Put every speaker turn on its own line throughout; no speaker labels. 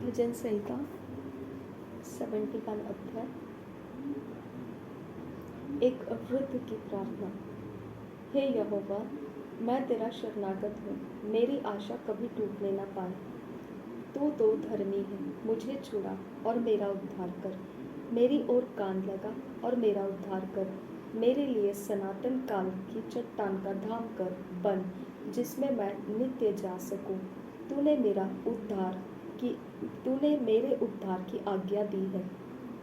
भजन संहिता 71 अध्याय। एक वृद्ध की प्रार्थना। हे यहोवा, मैं तेरा शरणागत हूँ, मेरी आशा कभी टूटने न पाए। तू तो धर्मी है, मुझे छुड़ा और मेरा उद्धार कर। मेरी ओर कान लगा और मेरा उद्धार कर। मेरे लिए सनातन काल की चट्टान का धाम कर बन, जिसमें मैं नित्य जा सकूं। तूने मेरे उद्धार की आज्ञा दी है,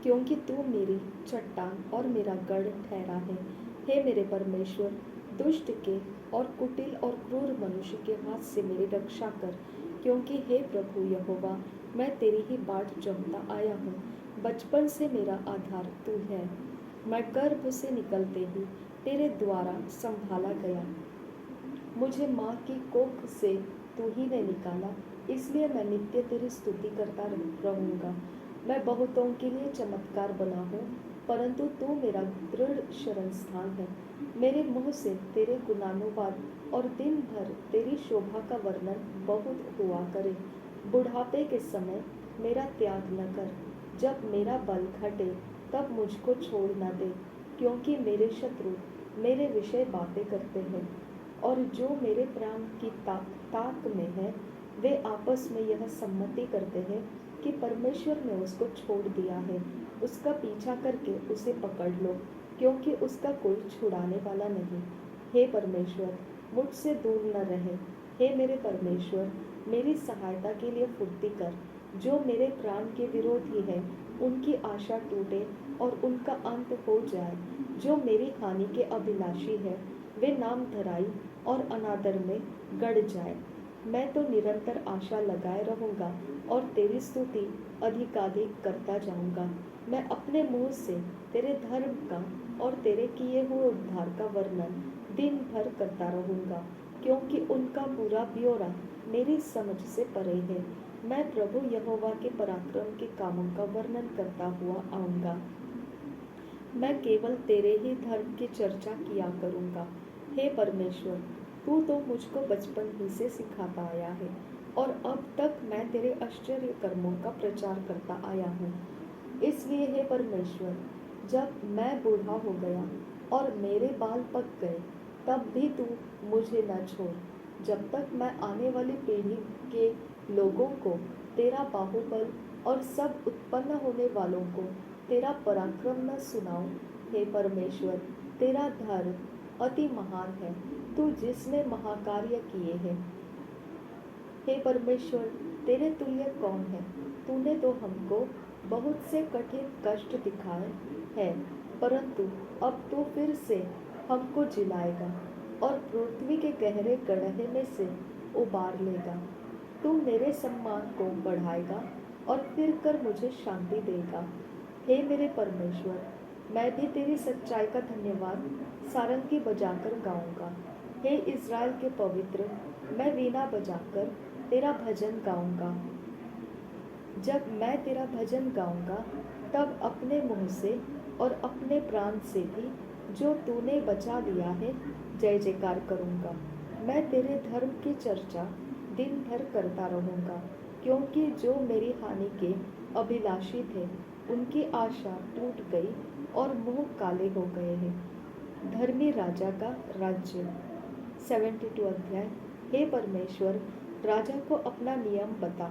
क्योंकि तू मेरी चट्टान और मेरा गढ़ ठहरा है। हे मेरे परमेश्वर, दुष्ट के और कुटिल और क्रूर मनुष्य के हाथ से मेरी रक्षा कर, क्योंकि हे प्रभु यहोवा, मैं तेरी ही बाट जोहता आया हूँ। बचपन से मेरा आधार तू है, मैं गर्भ से निकलते ही तेरे द्वारा संभाला गया। मुझे माँ की कोख से तू ही ने निकाला, इसलिए मैं नित्य तेरी स्तुति करता रहूँगा। मैं बहुतों के लिए चमत्कार बना हूँ, परंतु तू मेरा दृढ़ शरण स्थान है। मेरे मुँह से तेरे गुणानुवाद और दिन भर तेरी शोभा का वर्णन बहुत हुआ करे। बुढ़ापे के समय मेरा त्याग न कर, जब मेरा बल घटे तब मुझको छोड़ न दे, क्योंकि मेरे शत्रु मेरे विषय बातें करते हैं, और जो मेरे प्राण की ताक में है वे आपस में यह सम्मति करते हैं कि परमेश्वर ने उसको छोड़ दिया है। उसका पीछा करके उसे पकड़ लो, क्योंकि उसका कोई छुड़ाने वाला नहीं। हे परमेश्वर, मुझसे दूर न रहे। हे मेरे परमेश्वर, मेरी सहायता के लिए फुर्ती कर। जो मेरे प्राण के विरोधी है उनकी आशा टूटे और उनका अंत हो जाए। जो मेरी हानि के अभिलाषी है वे नाम धराई और अनादर में गड़ जाए। मैं तो निरंतर आशा लगाए रहूँगा और तेरी स्तुति अधिकाधिक करता जाऊँगा। मैं अपने मुँह से तेरे धर्म का और तेरे किए हुए उद्धार का वर्णन दिन भर करता रहूँगा, क्योंकि उनका पूरा ब्यौरा मेरी समझ से परे है। मैं प्रभु यहोवा के पराक्रम के कामों का वर्णन करता हुआ आऊँगा। मैं केवल तेरे ही धर्म की चर्चा किया करूँगा। हे परमेश्वर, तू तो मुझको बचपन ही से सिखाता आया है, और अब तक मैं तेरे आश्चर्य कर्मों का प्रचार करता आया हूँ। इसलिए हे परमेश्वर, जब मैं बूढ़ा हो गया और मेरे बाल पक गए, तब भी तू मुझे न छोड़, जब तक मैं आने वाली पीढ़ी के लोगों को तेरा बाहुबल और सब उत्पन्न होने वालों को तेरा पराक्रम न सुनाऊं। हे परमेश्वर, तेरा धर्म अति महान है, तू जिसने महाकार्य किए हैं। हे परमेश्वर, तेरे तुल्य कौन है? तूने तो हमको बहुत से कठिन कष्ट दिखाए हैं, परंतु अब तू फिर से हमको जिलाएगा और पृथ्वी के गहरे गड्ढे में से उबार लेगा। तू मेरे सम्मान को बढ़ाएगा और फिर कर मुझे शांति देगा। हे मेरे परमेश्वर, मैं भी तेरी सच्चाई का धन्यवाद सारंगी बजाकर गाऊंगा। हे इज़राइल के पवित्र, मैं वीणा बजाकर तेरा भजन गाऊंगा। जब मैं तेरा भजन गाऊंगा, तब अपने मुंह से और अपने प्राण से भी जो तूने बचा लिया है जय जयकार करूंगा। मैं तेरे धर्म की चर्चा दिन भर करता रहूंगा, क्योंकि जो मेरी हानि के अभिलाषी थे उनकी आशा टूट गई और मुंह काले हो गए हैं। धर्मी राजा का राज्य 72 अध्याय। हे परमेश्वर, राजा को अपना नियम बता,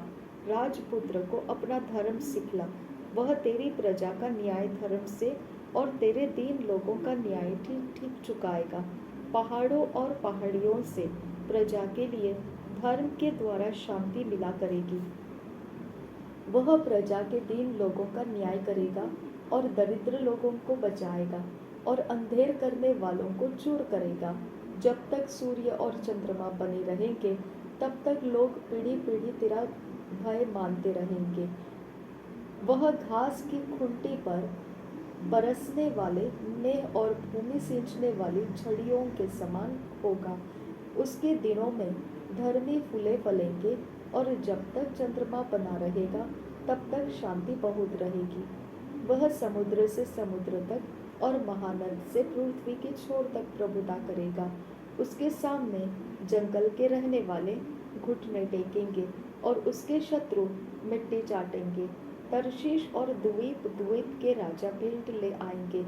राजपुत्र को अपना धर्म सिखला। वह तेरी प्रजा का न्याय धर्म से और तेरे दीन लोगों का न्याय ठीक ठीक चुकाएगा। पहाड़ों और पहाड़ियों से प्रजा के लिए धर्म के द्वारा शांति मिला करेगी। वह प्रजा के दीन लोगों का न्याय करेगा और दरिद्र लोगों को बचाएगा और अंधेर करने वालों को चूर करेगा। जब तक सूर्य और चंद्रमा बने रहेंगे, तब तक लोग पीढ़ी पीढ़ी तेरा भय मानते रहेंगे। वह घास की खूंटी पर बरसने वाले मेह और भूमि सींचने वाली छड़ियों के समान होगा। उसके दिनों में धर्मी फूले फलेंगे, और जब तक चंद्रमा बना रहेगा तब तक शांति बहुत रहेगी। वह समुद्र से समुद्र तक और महानद से पृथ्वी के छोर तक प्रभुता करेगा। उसके सामने जंगल के रहने वाले घुटने टेकेंगे और उसके शत्रु मिट्टी चाटेंगे। तर्शीश और द्वीप द्वीप के राजा भेंट ले आएंगे।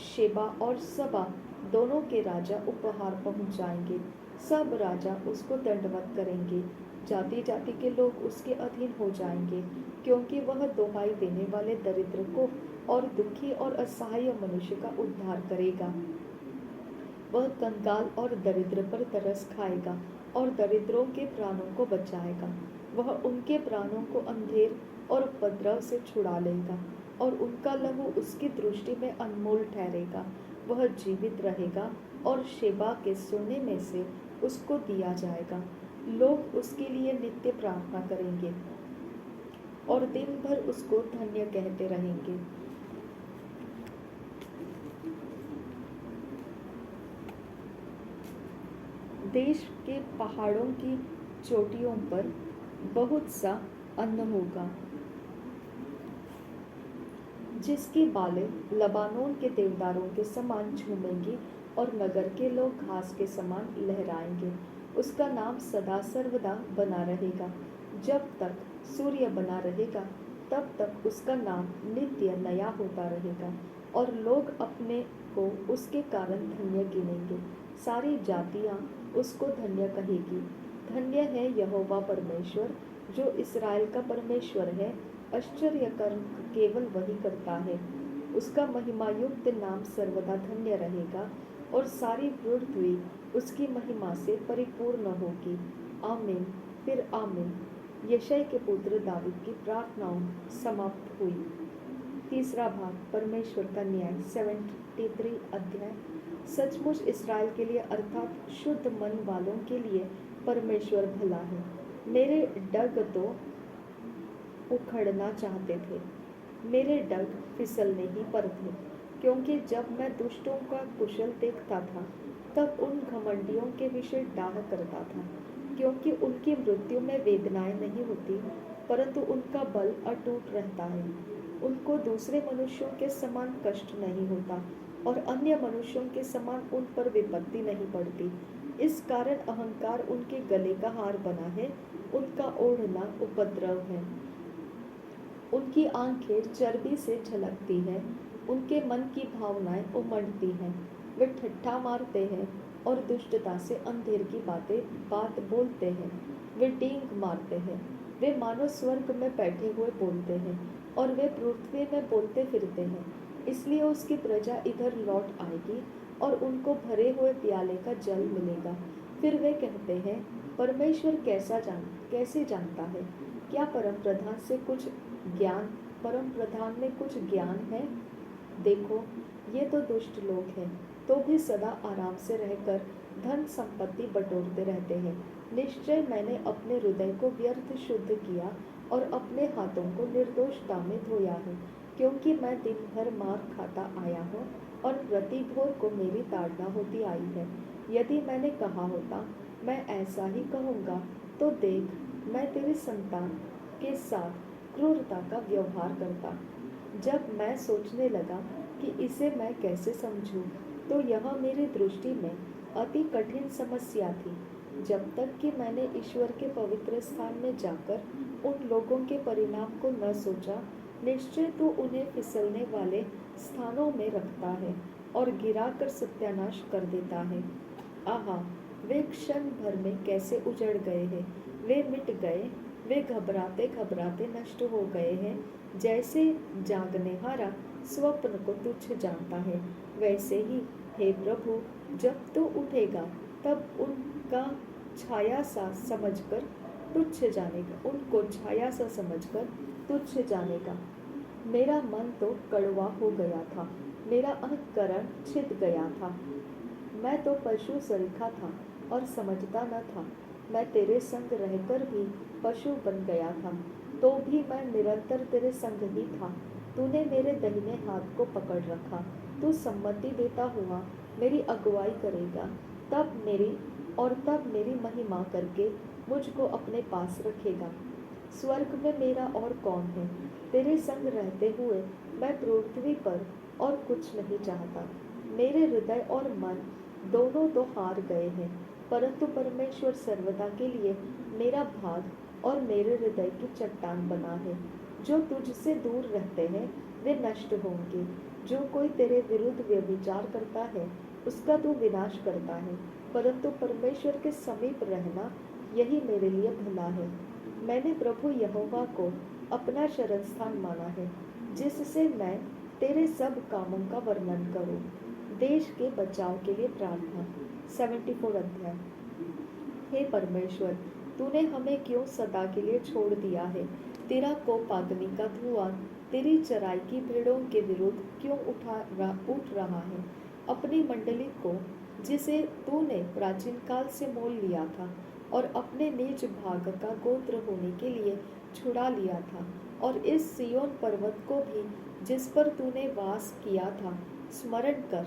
शेबा और सबा दोनों के राजा उपहार पहुंचाएंगे। सब राजा उसको दंडवत करेंगे। जाति जाति के लोग उसके अधीन हो जाएंगे, क्योंकि वह दुहाई देने वाले दरिद्र को और दुखी और असहाय मनुष्य का उद्धार करेगा। वह कंगाल और दरिद्र पर तरस खाएगा और दरिद्रों के प्राणों को बचाएगा। वह उनके प्राणों को अंधेर और उपद्रव से छुड़ा लेगा और उनका लहू उसकी दृष्टि में अनमोल ठहरेगा। वह जीवित रहेगा और शेबा के सोने में से उसको दिया जाएगा। लोग उसके लिए नित्य प्रार्थना करेंगे और दिन भर उसको धन्य कहते रहेंगे। देश के पहाड़ों की चोटियों पर बहुत सा अन्न होगा, जिसकी बालें लबानोन के देवदारों के समान झूमेंगी और नगर के लोग घास के समान लहराएंगे। उसका नाम सदा सर्वदा बना रहेगा। जब तक सूर्य बना रहेगा तब तक उसका नाम नित्य नया होता रहेगा और लोग अपने को उसके कारण धन्य गिनेंगे। सारी जातियां उसको धन्य कहेगी। धन्य है यहोवा परमेश्वर, जो इस्राएल का परमेश्वर है। आश्चर्य कर्म केवल वही करता है। उसका महिमायुक्त नाम सर्वदा धन्य रहेगा और सारी पृथ्वी उसकी महिमा से परिपूर्ण होगी। आमीन, फिर आमीन। यशायाह के पुत्र दाऊद की प्रार्थनाओं समाप्त हुई। तीसरा भाग, परमेश्वर का न्याय। 73 अध्याय। सचमुच इस्राएल के लिए अर्थात शुद्ध मन वालों के लिए परमेश्वर भला है। मेरे डग तो उखड़ना चाहते थे, मेरे डग फिसलने ही पर थे, क्योंकि जब मैं दुष्टों का कुशल देखता था तब उन घमंडियों के विषय डाह करता था, क्योंकि उनकी मृत्यु में वेदनाएं नहीं होती, परंतु उनका बल अटूट रहता है। उनको दूसरे मनुष्यों के समान कष्ट नहीं होता और अन्य मनुष्यों के समान उन पर विपत्ति नहीं पड़ती। इस कारण अहंकार उनके गले का हार बना है, उनका ओढ़ना उपद्रव है। उनकी आंखें चर्बी से झलकती हैं, उनके मन की भावनाएं उमड़ती हैं। वे ठट्ठा मारते हैं और दुष्टता से अंधेर की बात बोलते हैं। वे डींग मारते हैं, वे मानो स्वर्ग में बैठे हुए बोलते हैं और वे पृथ्वी में बोलते फिरते हैं। इसलिए उसकी प्रजा इधर लौट आएगी और उनको भरे हुए प्याले का जल मिलेगा। फिर वे कहते हैं, परमेश्वर कैसे जानता है? क्या परम प्रधान में कुछ ज्ञान है? देखो, ये तो दुष्ट लोग हैं, तो भी सदा आराम से रहकर धन संपत्ति बटोरते रहते हैं। निश्चय मैंने अपने हृदय को व्यर्थ शुद्ध किया और अपने हाथों को निर्दोषता में धोया है, क्योंकि मैं दिन भर मार खाता आया हूँ और प्रति भोर को मेरी ताड़ना होती आई है। यदि मैंने कहा होता मैं ऐसा ही कहूँगा, तो देख, मैं तेरी संतान के साथ क्रूरता का व्यवहार करता। जब मैं सोचने लगा कि इसे मैं कैसे समझूं, तो यह मेरी दृष्टि में अति कठिन समस्या थी, जब तक कि मैंने ईश्वर के पवित्र स्थान में जाकर उन लोगों के परिणाम को न सोचा। निश्चय तो उन्हें फिसलने वाले स्थानों में रखता है और गिराकर सत्यानाश कर देता है। आहा, वे क्षण भर में कैसे उजड़ गए हैं, वे मिट गए, वे घबराते घबराते नष्ट हो गए हैं। जैसे जागनेहारा स्वप्न को तुच्छ जानता है, वैसे ही हे प्रभु, जब तू उठेगा तब उनको छाया सा समझकर तुच्छ जानेगा। मेरा मन तो कड़वा हो गया था, मेरा अंतःकरण छिद गया था। मैं तो पशु सरीखा था और समझता न था। मैं तेरे संग रहकर भी पशु बन गया था, तो भी मैं निरंतर तेरे संग ही था। तूने मेरे दाहिने हाथ को पकड़ रखा। तू सम्मति देता हुआ मेरी अगुवाई करेगा, तब मेरी महिमा करके मुझको अपने पास रखेगा। स्वर्ग में मेरा और कौन है? तेरे संग रहते हुए मैं पृथ्वी पर और कुछ नहीं चाहता। मेरे हृदय और मन दोनों तो हार गए हैं, परंतु परमेश्वर सर्वदा के लिए मेरा भाग और मेरे हृदय की चट्टान बना है। जो तुझसे दूर रहते हैं वे नष्ट होंगे। जो कोई तेरे विरुद्ध व्यभिचार करता है उसका तू विनाश करता है, परंतु परमेश्वर के समीप रहना यही मेरे लिए भला है। मैंने प्रभु यहोवा को अपना शरण स्थान माना है, जिससे मैं तेरे सब कामों का वर्णन करूं। देश के बचाव के लिए प्रार्थना। 74 अध्याय। हे परमेश्वर, तूने हमें क्यों सदा के लिए छोड़ दिया है? तेरा कोप अग्नि का धुआं तेरी चराई की भेड़ों के विरुद्ध क्यों उठ रहा है? अपनी मंडली को, जिसे तूने प्राचीन काल से मोल लिया था और अपने निज भाग का गोत्र होने के लिए छुड़ा लिया था, और इस सिय्योन पर्वत को भी जिस पर तूने वास किया था, स्मरण कर।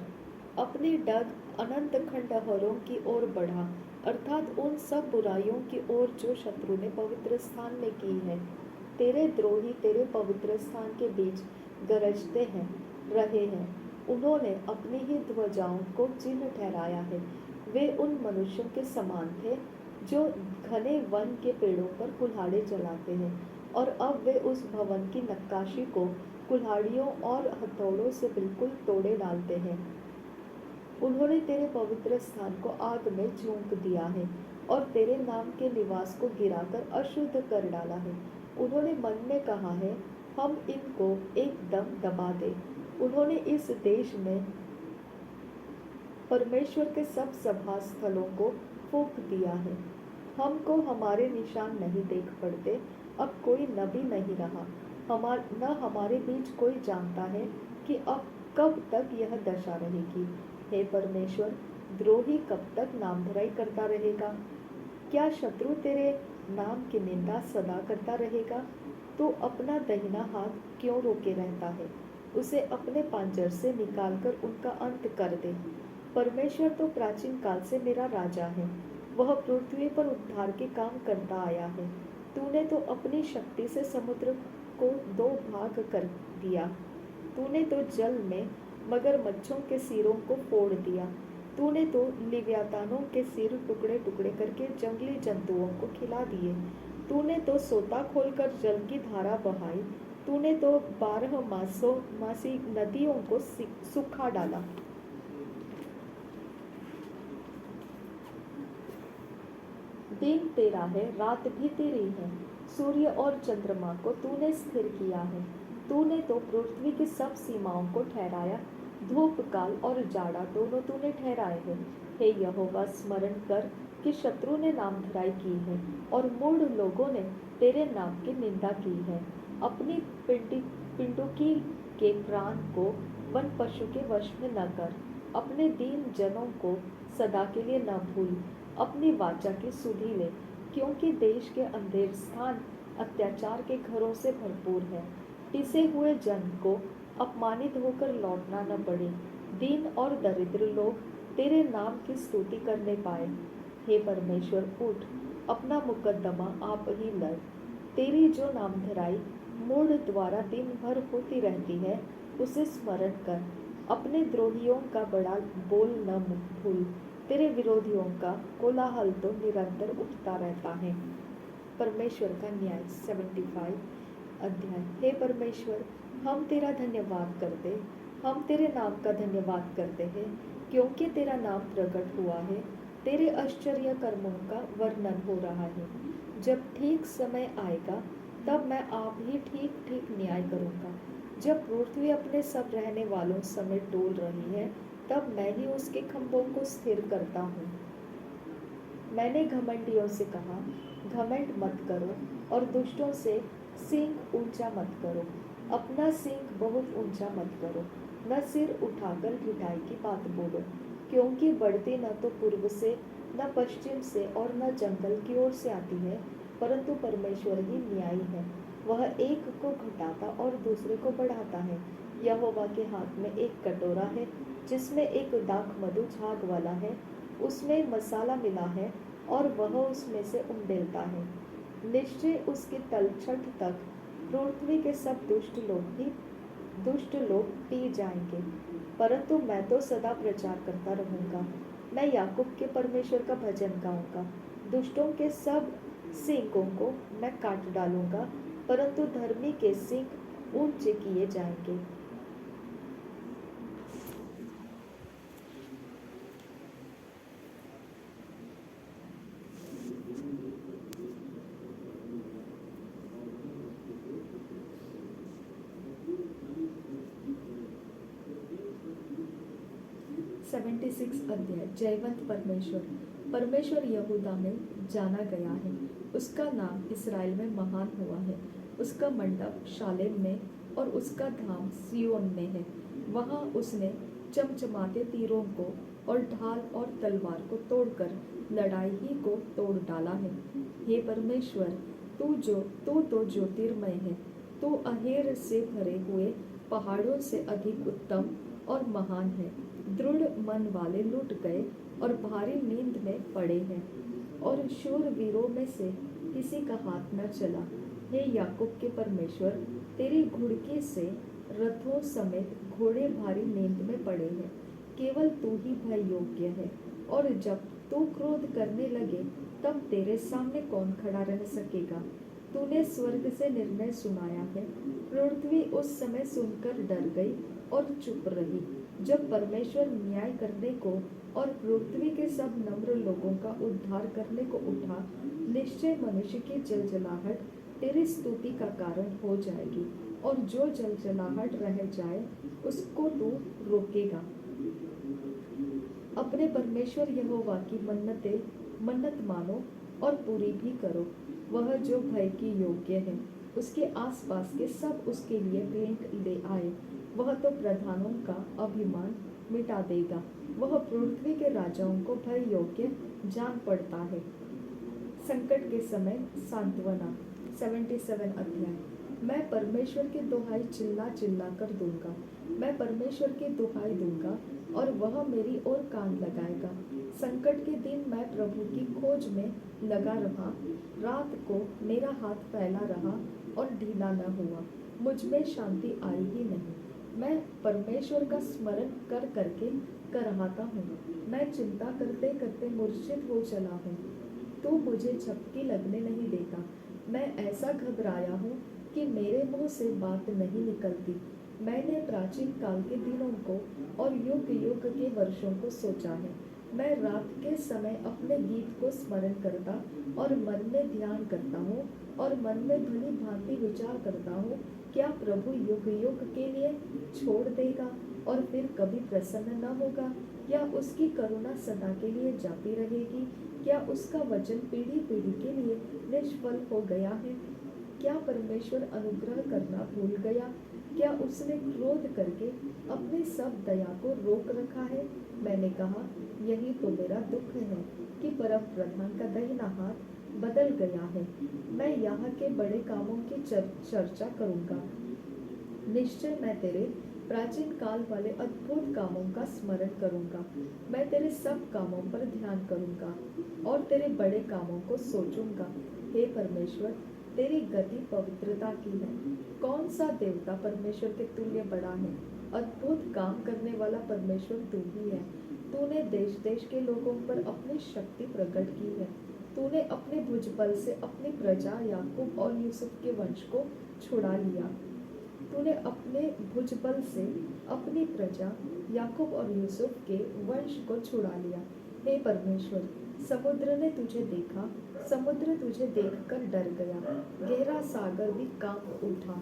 अपनी डग अनंत खंडहरों की ओर बढ़ा, अर्थात उन सब बुराइयों की ओर जो शत्रु ने पवित्र स्थान में की है। तेरे द्रोही तेरे पवित्र स्थान के बीच गरजते हैं रहे हैं। उन्होंने अपनी ही ध्वजाओं को चिन्ह ठहराया है। वे उन मनुष्यों के समान थे जो घने वन के पेड़ों पर कुल्हाड़े जलाते हैं, और अब वे उस भवन की नक्काशी को कुल्हाड़ियों और हथौड़ों से बिल्कुल तोड़े डालते हैं। उन्होंने तेरे पवित्र स्थान को आग में झोंक दिया है और तेरे नाम के निवास को गिराकर अशुद्ध कर डाला है। उन्होंने मन में कहा है, हम इनको एकदम दबा दें। उन्होंने इस देश में परमेश्वर के सब सभा स्थलों को फूंक दिया है। हमको हमारे निशान नहीं देख पड़ते। अब कोई नबी नहीं रहा। न हमारे बीच कोई जानता है कि अब कब तक यह दशा रहेगी। हे परमेश्वर, द्रोही कब तक नामधराई करता रहेगा? क्या शत्रु तेरे नाम की निंदा सदा करता रहेगा? तू अपना दाहिना हाथ क्यों रोके रहता है? उसे अपने पांजर से निकालकर उनका अंत कर दे। परमेश्वर तो प्राचीन काल से मेरा राजा है। वह पृथ्वी पर उद्धार के काम करता आया है। तूने तो अपनी शक्ति से समुद्र को दो भाग कर दिया। तूने तो जल में मगरमच्छों के सिरों को फोड़ दिया। तूने तो लिव्यातानों के सिर टुकड़े टुकड़े करके जंगली जंतुओं को खिला दिए। तूने तो सोता खोलकर जल की धारा बहाई। तूने तो 12 मासी नदियों को सुखा डाला। दिन तेरा है, रात भी तेरी है। सूर्य और चंद्रमा को तूने स्थिर किया है। तूने तो पृथ्वी की सब सीमाओं को ठहराया। धूप काल और जाड़ा दोनों तूने ठहराए हैं। हे यहोवा, स्मरण कर कि शत्रु ने नामधराई की है और मूढ़ लोगों ने तेरे नाम की निंदा की है। अपनी पिंडुकी के प्राण को वन पशु के वश में न कर। अपने दीन जनों को सदा के लिए न भूल। अपनी वाचा की सुधि ले, क्योंकि देश के अंधेर स्थान अत्याचार के घरों से भरपूर है। पिसे हुए जन को अपमानित होकर लौटना न पड़े। दीन और दरिद्र लोग तेरे नाम की स्तुति करने पाए। हे परमेश्वर, उठ, अपना मुकद्दमा आप ही लड़। तेरी जो नामधराई मूढ़ द्वारा दिन भर होती रहती है, उसे स्मरण कर। अपने द्रोहियों का बड़ा बोल न भूल। तेरे विरोधियों का कोलाहल तो निरंतर उठता रहता है। परमेश्वर का न्याय। 75 अध्याय। हे परमेश्वर, हम तेरा धन्यवाद करते, हम तेरे नाम का धन्यवाद करते हैं, क्योंकि तेरा नाम प्रकट हुआ है। तेरे आश्चर्य कर्मों का वर्णन हो रहा है। जब ठीक समय आएगा तब मैं आप ही ठीक ठीक न्याय करूँगा। जब पृथ्वी अपने सब रहने वालों समेत डोल रही है, तब मैं ही उसके खंभों को स्थिर करता हूँ। मैंने घमंडियों से कहा, घमंड मत करो, और दुष्टों से सींग ऊंचा मत करो। अपना सींग बहुत ऊंचा मत करो, न सिर उठाकर ढिठाई की बात बोलो, क्योंकि बढ़ती न तो पूर्व से, न पश्चिम से, और न जंगल की ओर से आती है, परंतु परमेश्वर ही न्यायी है। वह एक को घटाता और दूसरे को बढ़ाता है। यहोवा के हाथ में एक कटोरा है, जिसमें एक दाख मधु झाग वाला है। उसमें मसाला मिला है, और वह उसमें से उंडेलता है। निश्चय उसकी तलछट तक पृथ्वी के सब दुष्ट लोग पी जाएंगे, परंतु मैं तो सदा प्रचार करता रहूंगा। मैं याकूब के परमेश्वर का भजन गाऊंगा। दुष्टों के सब सींगों को मैं काट डालूंगा, परंतु धर्मी के सींग ऊंचे किए जाएंगे। सेवेंटी सिक्स अध्याय। जयवंत परमेश्वर। परमेश्वर यहूदा में जाना गया है, उसका नाम इसराइल में महान हुआ है। उसका मंडप शालेम में और उसका धाम सियोन में है। वहाँ उसने चमचमाते तीरों को और ढाल और तलवार को तोड़कर लड़ाई ही को तोड़ डाला है। हे परमेश्वर, तू तो ज्योतिर्मय है। तू अहेर से भरे हुए पहाड़ों से अधिक उत्तम और महान है। दृढ़ मन वाले लुट गए और भारी नींद में पड़े हैं, और शूरवीरों में से किसी का हाथ न चला। हे याकूब के परमेश्वर, तेरी घुड़की से रथों समेत घोड़े भारी नींद में पड़े हैं। केवल तू ही भय योग्य है, और जब तू क्रोध करने लगे तब तेरे सामने कौन खड़ा रह सकेगा। तूने स्वर्ग से निर्णय सुनाया है, पृथ्वी उस समय सुनकर डर गई और चुप रही। जब परमेश्वर न्याय करने को और पृथ्वी के सब नम्र लोगों का उद्धार करने को उठा, निश्चय मनुष्य की जलजलाहट तेरी स्तुति का कारण हो जाएगी, और जो जलजलाहट रह जाए उसको तू रोकेगा। अपने परमेश्वर यहोवा की मन्नत मानो और पूरी भी करो। वह जो भय की योग्य है, उसके आसपास के सब उसके लिए भेंट ले आए। वह तो प्रधानों का अभिमान मिटा देगा। वह पृथ्वी के राजाओं को भय योग्य जान पड़ता है। संकट के समय सांत्वना। 77 अध्याय। मैं परमेश्वर की दुहाई चिल्ला चिल्ला कर दूंगा। मैं परमेश्वर की दुहाई दूंगा और वह मेरी ओर कान लगाएगा। संकट के दिन मैं प्रभु की खोज में लगा रहा। रात को मेरा हाथ फैला रहा और ढीला न हुआ। मुझ में शांति आई ही नहीं। मैं परमेश्वर का स्मरण कर करके कराहता हूँ। मैं चिंता करते करते मूर्छित हो चला हूँ। तू मुझे झपकी लगने नहीं देता। मैं ऐसा घबराया हूँ कि मेरे मुंह से बात नहीं निकलती। मैंने प्राचीन काल के दिनों को और युग युग के वर्षों को सोचा है। मैं रात के समय अपने गीत को स्मरण करता और मन में ध्यान करता हूँ और मन में भली भांति विचार करता हूँ। क्या प्रभु युग युग के लिए छोड़ देगा और फिर कभी प्रसन्न न होगा? या उसकी करुणा सदा के लिए जाती रहेगी? क्या उसका वचन पीढ़ी पीढ़ी के लिए निष्फल हो गया है? क्या परमेश्वर अनुग्रह करना भूल गया? क्या उसने क्रोध करके अपने सब दया को रोक रखा है? मैंने कहा, यही तो मेरा दुख है कि परम प्रधान का दाहिना हाथ बदल गया है। मैं यहाँ के बड़े कामों की चर्चा करूँगा। निश्चय मैं तेरे प्राचीन काल वाले अद्भुत कामों का स्मरण करूँगा। मैं तेरे सब कामों पर ध्यान करूँगा और तेरे बड़े कामों को सोचूंगा। हे परमेश्वर, तेरी गति पवित्रता की है। कौन सा देवता परमेश्वर के तुल्य बड़ा है? अद्भुत काम करने वाला परमेश्वर तू ही है। तूने देश देश के लोगों पर अपनी शक्ति प्रकट की है। तूने अपने भुजबल से अपनी प्रजा याकूब और यूसुफ के वंश को छुड़ा लिया। तूने अपने भुजबल से अपनी प्रजा याकूब और यूसुफ के वंश को छुड़ा लिया। हे परमेश्वर, समुद्र ने तुझे देखा, समुद्र तुझे देखकर डर गया, गहरा सागर भी कांप उठा।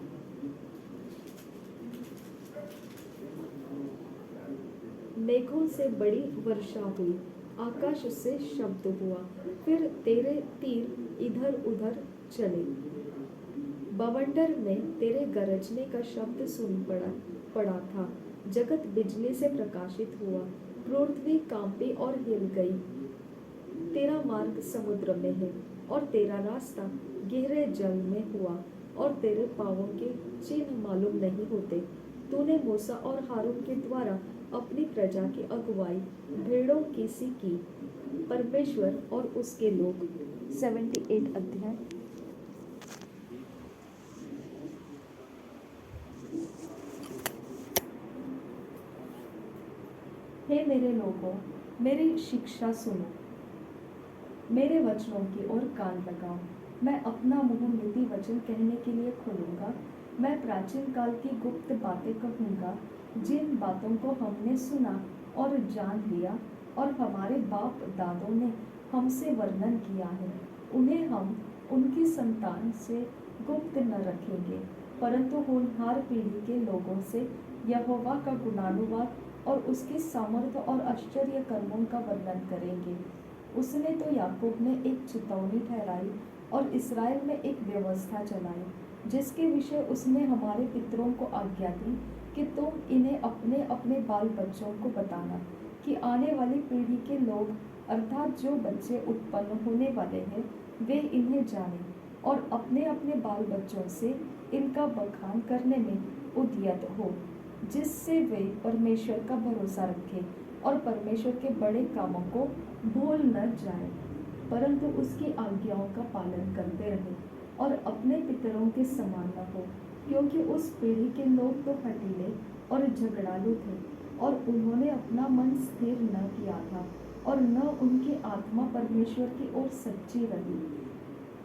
मेघों से बड़ी वर्षा हुई, आकाश से शब्द हुआ, फिर तेरे तीर इधर उधर चले। बवंडर में तेरे गरजने का शब्द सुन पड़ा था। जगत बिजली से प्रकाशित हुआ, पृथ्वी कांपी और हिल गई। तेरा मार्ग समुद्र में है और तेरा रास्ता गहरे जल में हुआ, और तेरे पांवों के चिन्ह मालूम नहीं होते। तूने मूसा और हारून के द्वारा अपनी प्रजा की अगुवाई भेड़ों की सी की। परमेश्वर और उसके लोग। 78 अध्याय। हे मेरे लोगों, मेरी शिक्षा सुनो, मेरे वचनों की ओर कान लगाओ। मैं अपना मुंह नीति वचन कहने के लिए खोलूंगा। मैं प्राचीन काल की गुप्त बातें कहूंगा, जिन बातों को हमने सुना और जान लिया और हमारे बाप दादों ने हमसे वर्णन किया है। उन्हें हम उनकी संतान से गुप्त न रखेंगे, परंतु होनहार पीढ़ी के लोगों से यहोवा का गुणानुवाद और उसके सामर्थ्य और आश्चर्य कर्मों का वर्णन करेंगे। उसने तो याकूब में एक चितौनी ठहराई और इस्राएल में एक व्यवस्था चलाई, जिसके विषय उसने हमारे पितरों को आज्ञा दी कि तुम इन्हें अपने अपने बाल बच्चों को बताना, कि आने वाली पीढ़ी के लोग अर्थात जो बच्चे उत्पन्न होने वाले हैं वे इन्हें जानें और अपने अपने बाल बच्चों से इनका बखान करने में उद्यत हो, जिससे वे परमेश्वर का भरोसा रखें और परमेश्वर के बड़े कामों को भूल न जाए, परंतु उसकी आज्ञाओं का पालन करते रहे और अपने पितरों के समान न हो, क्योंकि उस पीढ़ी के लोग तो हठीले और झगड़ालू थे और उन्होंने अपना मन स्थिर न किया था और न उनकी आत्मा परमेश्वर की ओर सच्ची रही।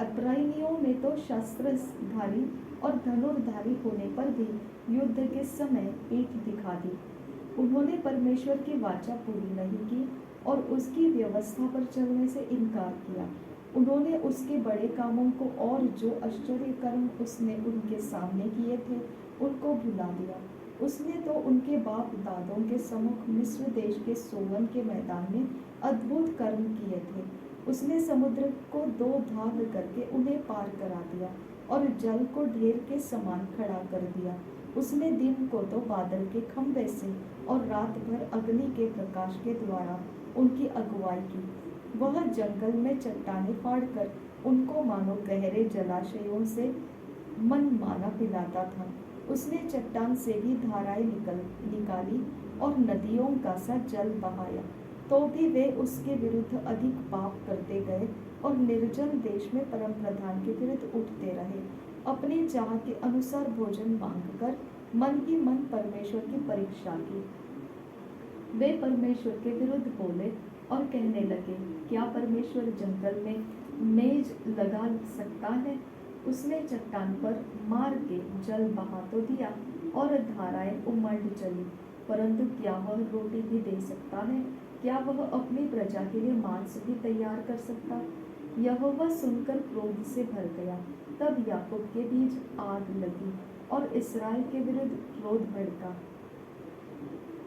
अप्रैनियों ने तो शस्त्रधारी और धनुर्धारी होने पर भी युद्ध के समय पीठ दिखा दी। उन्होंने परमेश्वर की वाचा पूरी नहीं की और उसकी व्यवस्था पर चलने से इनकार किया। उन्होंने उसके बड़े कामों को और जो आश्चर्य कर्म उसने उनके सामने किए थे उनको भुला दिया। उसने तो उनके बाप दादों के सम्मुख मिस्र देश के सोवन के मैदान में अद्भुत कर्म किए थे। उसने समुद्र को दो भाग करके उन्हें पार करा दिया और जल को ढेर के समान खड़ा कर दिया। उसने दिन को तो बादल के खंभे से और रात भर अग्नि के प्रकाश के द्वारा उनकी अगुवाई की। वह जंगल में चट्टानें फाड़कर उनको मानो गहरे जलाशयों से मनमाना पिलाता था। उसने चट्टान से भी धाराएं निकाली और नदियों का सा जल बहाया, तो भी वे उसके विरुद्ध अधिक पाप करते गए और निर्जल देश में परम प्रधान के विरुद्ध उठते रहे। अपनी चाह के अनुसार भोजन मांगकर मन ही मन परमेश्वर की परीक्षा की। वे परमेश्वर के विरुद्ध बोले और कहने लगे, क्या परमेश्वर जंगल में मेज लगा सकता है? उसने चट्टान पर मार के जल बहा तो दिया और धाराएं उमड़ चली, परंतु क्या वह रोटी भी दे सकता है? क्या वह अपनी प्रजा के लिए मांस भी तैयार कर सकता? यहोवा सुनकर क्रोध से भर गया। तब याकूब के बीच आग लगी और इस्राएल के विरुद्ध क्रोध भड़का,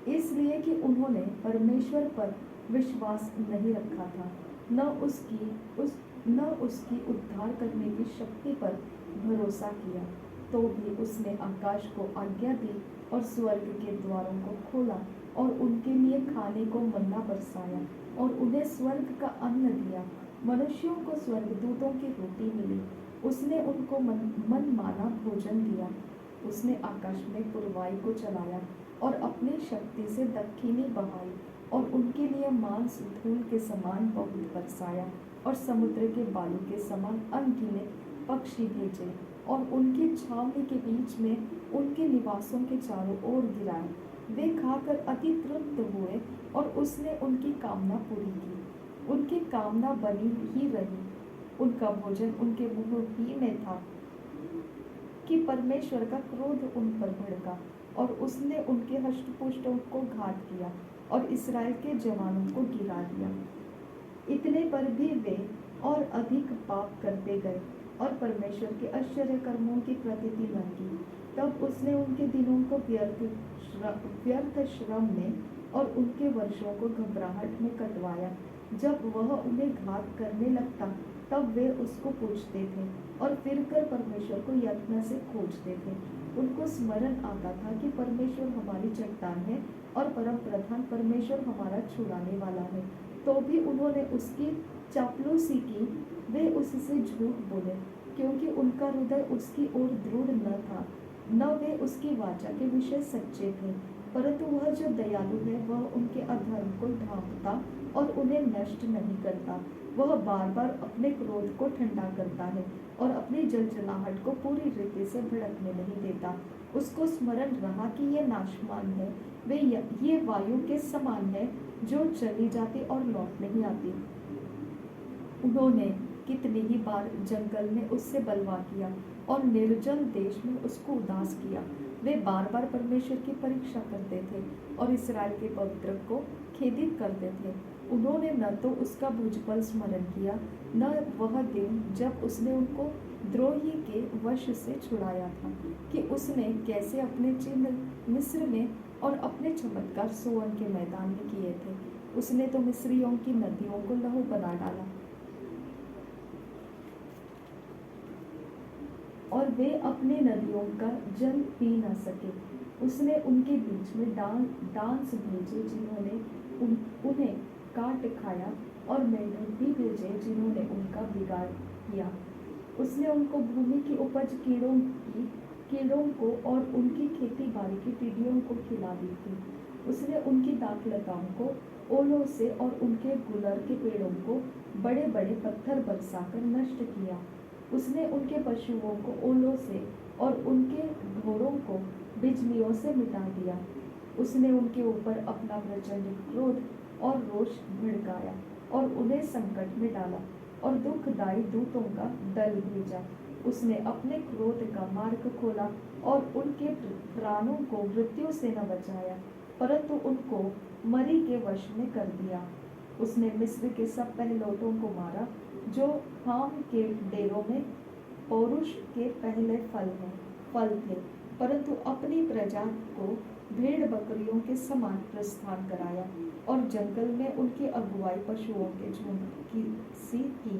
इसलिए कि उन्होंने परमेश्वर पर विश्वास नहीं रखा था, न उसकी उद्धार करने की शक्ति पर भरोसा किया। तो भी उसने आकाश को आज्ञा दी और स्वर्ग के द्वारों को खोला और उनके लिए खाने को मन्ना बरसाया और उन्हें स्वर्ग का अन्न दिया। मनुष्यों को स्वर्गदूतों की रोटी मिली। उसने उनको मन माना भोजन दिया। उसने आकाश में पुरवाई को चलाया और अपनी शक्ति से दक्षिणी बहाई और उनके लिए मांस धूल के समान बहुत बरसाया और समुद्र के बालू के समान अनगिनत पक्षी भेजे और उनकी छावनी के बीच में उनके निवासों के चारों ओर गिराए। वे खाकर अति तृप्त हुए और उसने उनकी कामना पूरी की। उनकी कामना बनी ही रही। उनका भोजन उनके मुंह ही में था कि परमेश्वर का क्रोध उन पर भड़का और उसने उनके हष्टपुष्टों को घात किया और इस्राएल के जवानों को गिरा दिया। इतने पर भी वे और अधिक पाप करते गए और परमेश्वर के आश्चर्य कर्मों की प्रतीति न की। तब उसने उनके दिनों को व्यर्थ श्रम में और उनके वर्षों को घबराहट में कटवाया। जब वह उन्हें घात करने लगता तब वे उसको पूछते थे और फिर कर परमेश्वर को यत्न से खोजते थे। उनको स्मरण आता था कि परमेश्वर हमारी चट्टान है और परम प्रधान परमेश्वर हमारा छुड़ाने वाला है। तो भी उन्होंने उसकी चापलूसी की। वे उससे झूठ बोले, क्योंकि उनका हृदय उसकी ओर दृढ़ न था, न वे उसकी वाचा के विषय सच्चे थे। परंतु वह जो दयालु है वह उनके अधर्म को ढांपता और उन्हें नष्ट नहीं करता। वह बार बार अपने क्रोध को ठंडा करता है और अपनी जलजलाहट को पूरी रीति से भड़कने नहीं देता। उसको स्मरण रहा कि ये नाशवान है, वे ये वायु के समान है जो चली जाती और लौट नहीं आती। उन्होंने कितनी ही बार जंगल में उससे बलवा किया और निर्जल देश में उसको उदास किया। वे बार बार परमेश्वर की परीक्षा करते थे और इसराइल के पवित्र को खेदित करते थे। उन्होंने न तो उसका भुजबल स्मरण किया, न वह दिन जब उसने उनको द्रोही के वश से छुड़ाया था, कि उसने कैसे अपने चिन्ह मिस्र में और अपने चमत्कार सोअन के मैदान में किए थे। उसने तो मिस्रियों की नदियों को लहू बना डाला और वे अपने नदियों का जल पी न सके। उसने उनके बीच में डांस भेजे जिन्होंने उन्हें काट खाया, और मेंढक भी भेजे जिन्होंने उनका बिगाड़ किया। उसने उनको भूमि की उपज कीड़ों को और उनकी खेती बाड़ी की टिड्डियों को खिला दी थी। उसने उनकी दाखलताओं को ओलों से और उनके गुलर के पेड़ों को बड़े बड़े पत्थर बरसाकर नष्ट किया। उसने उनके पशुओं को ओलों से और उनके घोड़ों को बिजलियों से मिटा दिया। उसने उनके ऊपर अपना प्रचंड क्रोध और रोष भड़काया और उन्हें संकट में डाला और दुखदायी दूतों का दल भेजा। उसने अपने क्रोध का मार्ग खोला और उनके प्राणों को मृत्यु से न बचाया, परंतु उनको मरी के वश में कर दिया। उसने मिस्र के सब पहलौठों को मारा, जो हाम के डेरों में पौरुष के पहले फल थे, परंतु अपनी प्रजा को भेड़ बकरियों के समान प्रस्थान कराया और जंगल में उनकी अगुवाई पशुओं के झुंड की सी की।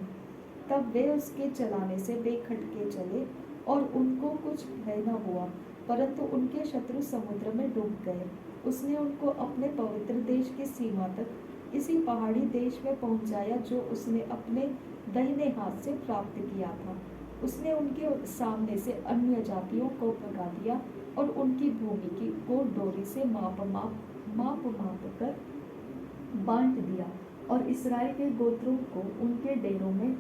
तब वे उसके चलाने से बेखटके चले और उनको कुछ भय न हुआ, परंतु उनके शत्रु समुद्र में डूब गए। उसने उनको अपने पवित्र देश की सीमा तक इसी पहाड़ी देश में पहुंचाया जो उसने अपने दाहिने हाथ से प्राप्त किया था। उसने उनके सामने से अन्य जातियों को भगा दिया और उनकी भूमि को डोरी से माप कर बांट दिया और इसराइल के गोत्रों को उनके डेरों में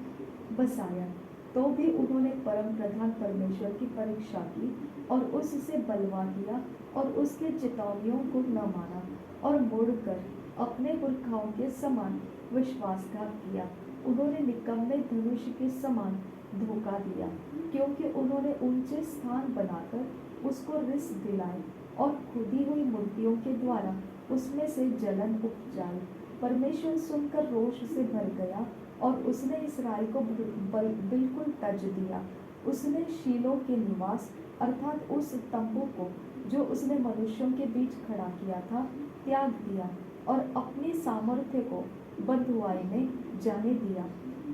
बसाया। तो भी उन्होंने परम प्रधान परमेश्वर की परीक्षा की और उससे बलवा किया और उसके चेतावनियों को न माना और मुड़कर अपने पुरखाओं के समान विश्वासघात किया। उन्होंने निकम्मे धनुष के समान धोखा दिया, क्योंकि उन्होंने ऊंचे स्थान बनाकर उसको रिस दिलाए और खुदी हुई मूर्तियों के द्वारा उसमें से जलन उपजाई। परमेश्वर सुनकर रोष से भर गया और उसने इसराइल को बिल्कुल तज दिया। उसने शीलो के निवास अर्थात उस तंबू को जो उसने मनुष्यों के बीच खड़ा किया था त्याग दिया और अपनी सामर्थ्य को बंधुआई में जाने दिया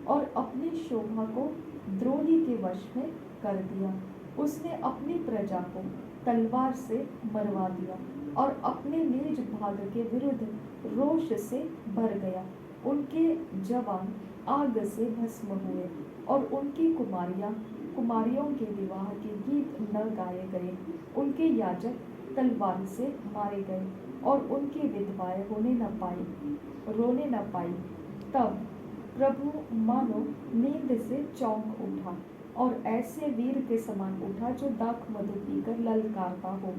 और अपनी शोभा को द्रोही के वश में कर दिया। उसने अपनी प्रजा को तलवार से मरवा दिया और अपने निज भाग के विरुद्ध रोष से भर गया। उनके जवान आग से भस्म हुए और उनकी कुमारियों के विवाह के गीत न गाए गए। उनके याजक तलवार से मारे गए और उनकी विधवाएं रोने न पाई। तब प्रभु मानो नींद से चौंक उठा और ऐसे वीर के समान उठा जो दाख मधु पीकर ललकारता हो।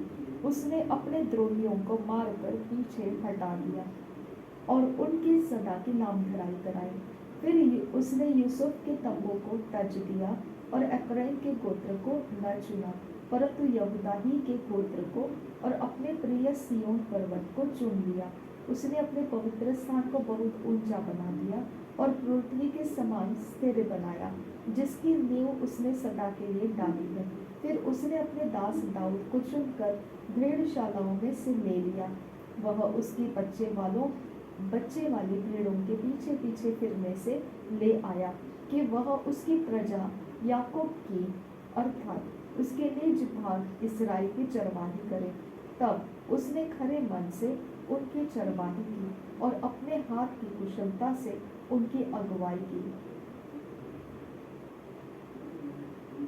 उसने अपने द्रोहियों को मारकर पीछे हटा दिया और उनकी सदा की नामधराई कराई। फिर उसने यूसुफ के तंबू को तज दिया और एफ्राइम के गोत्र को न चुना, परंतु यहूदा ही के गोत्र को और अपने प्रिय सिय्योन पर्वत को चुन लिया। उसने अपने पवित्र स्थान को बहुत ऊंचा बना दिया और पृथ्वी के समान स्थिर बनाया, जिसकी नींव उसने सदा के लिए डाली है। फिर उसने अपने दास दाऊद को चुनकर भेड़शालाओं में से ले लिया। वह उसकी बच्चे वाली भेड़ों के पीछे पीछे फिरने से ले आया, कि वह उसकी प्रजा याकूब की अर्थात उसके निज भाग इसराइल की चरवाही करे। तब उसने खरे मन से उनकी चरवाही की और अपने हाथ की कुशलता से उनकी अगुवाई की।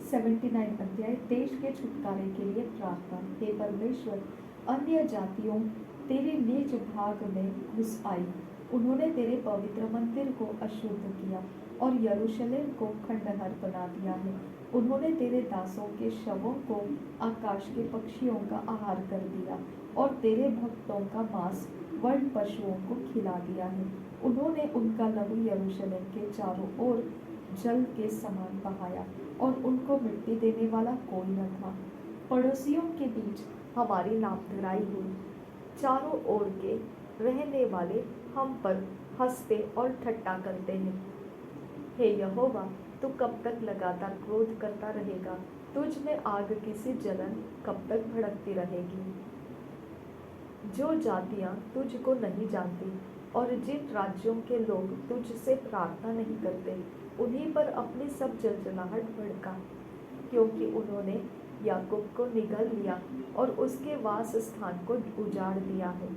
79 अध्याय देश के छुटकारे के लिए प्रार्थना। हे परमेश्वर, अन्य जातियों तेरे निज भाग में घुस आई। उन्होंने तेरे पवित्र मंदिर को अशुद्ध किया और यरूशलेम को खंडहर बना दिया है। उन्होंने तेरे दासों के शवों को आकाश के पक्षियों का आहार कर दिया और तेरे भक्तों का मांस वर्ण पशुओं को खिला दिया है। उन्होंने उनका लहू यरूशलेम के चारों ओर जल के समान बहाया और उनको मिट्टी देने वाला कोई न था। पड़ोसियों के बीच हमारी नामधराई हुई। चारों ओर के रहने वाले हम पर हंसते और ठट्ठा करते हैं। हे यहोवा, तू कब तक लगातार क्रोध करता रहेगा? तुझ में आग की सी जलन कब तक भड़कती रहेगी? जो जातियां तुझको नहीं जानती और जिन राज्यों के लोग तुझसे प्रार्थना नहीं करते, उन्हीं पर अपनी सब जलजलाहट भड़का, क्योंकि उन्होंने याकूब को निगल लिया और उसके वास स्थान को उजाड़ दिया है।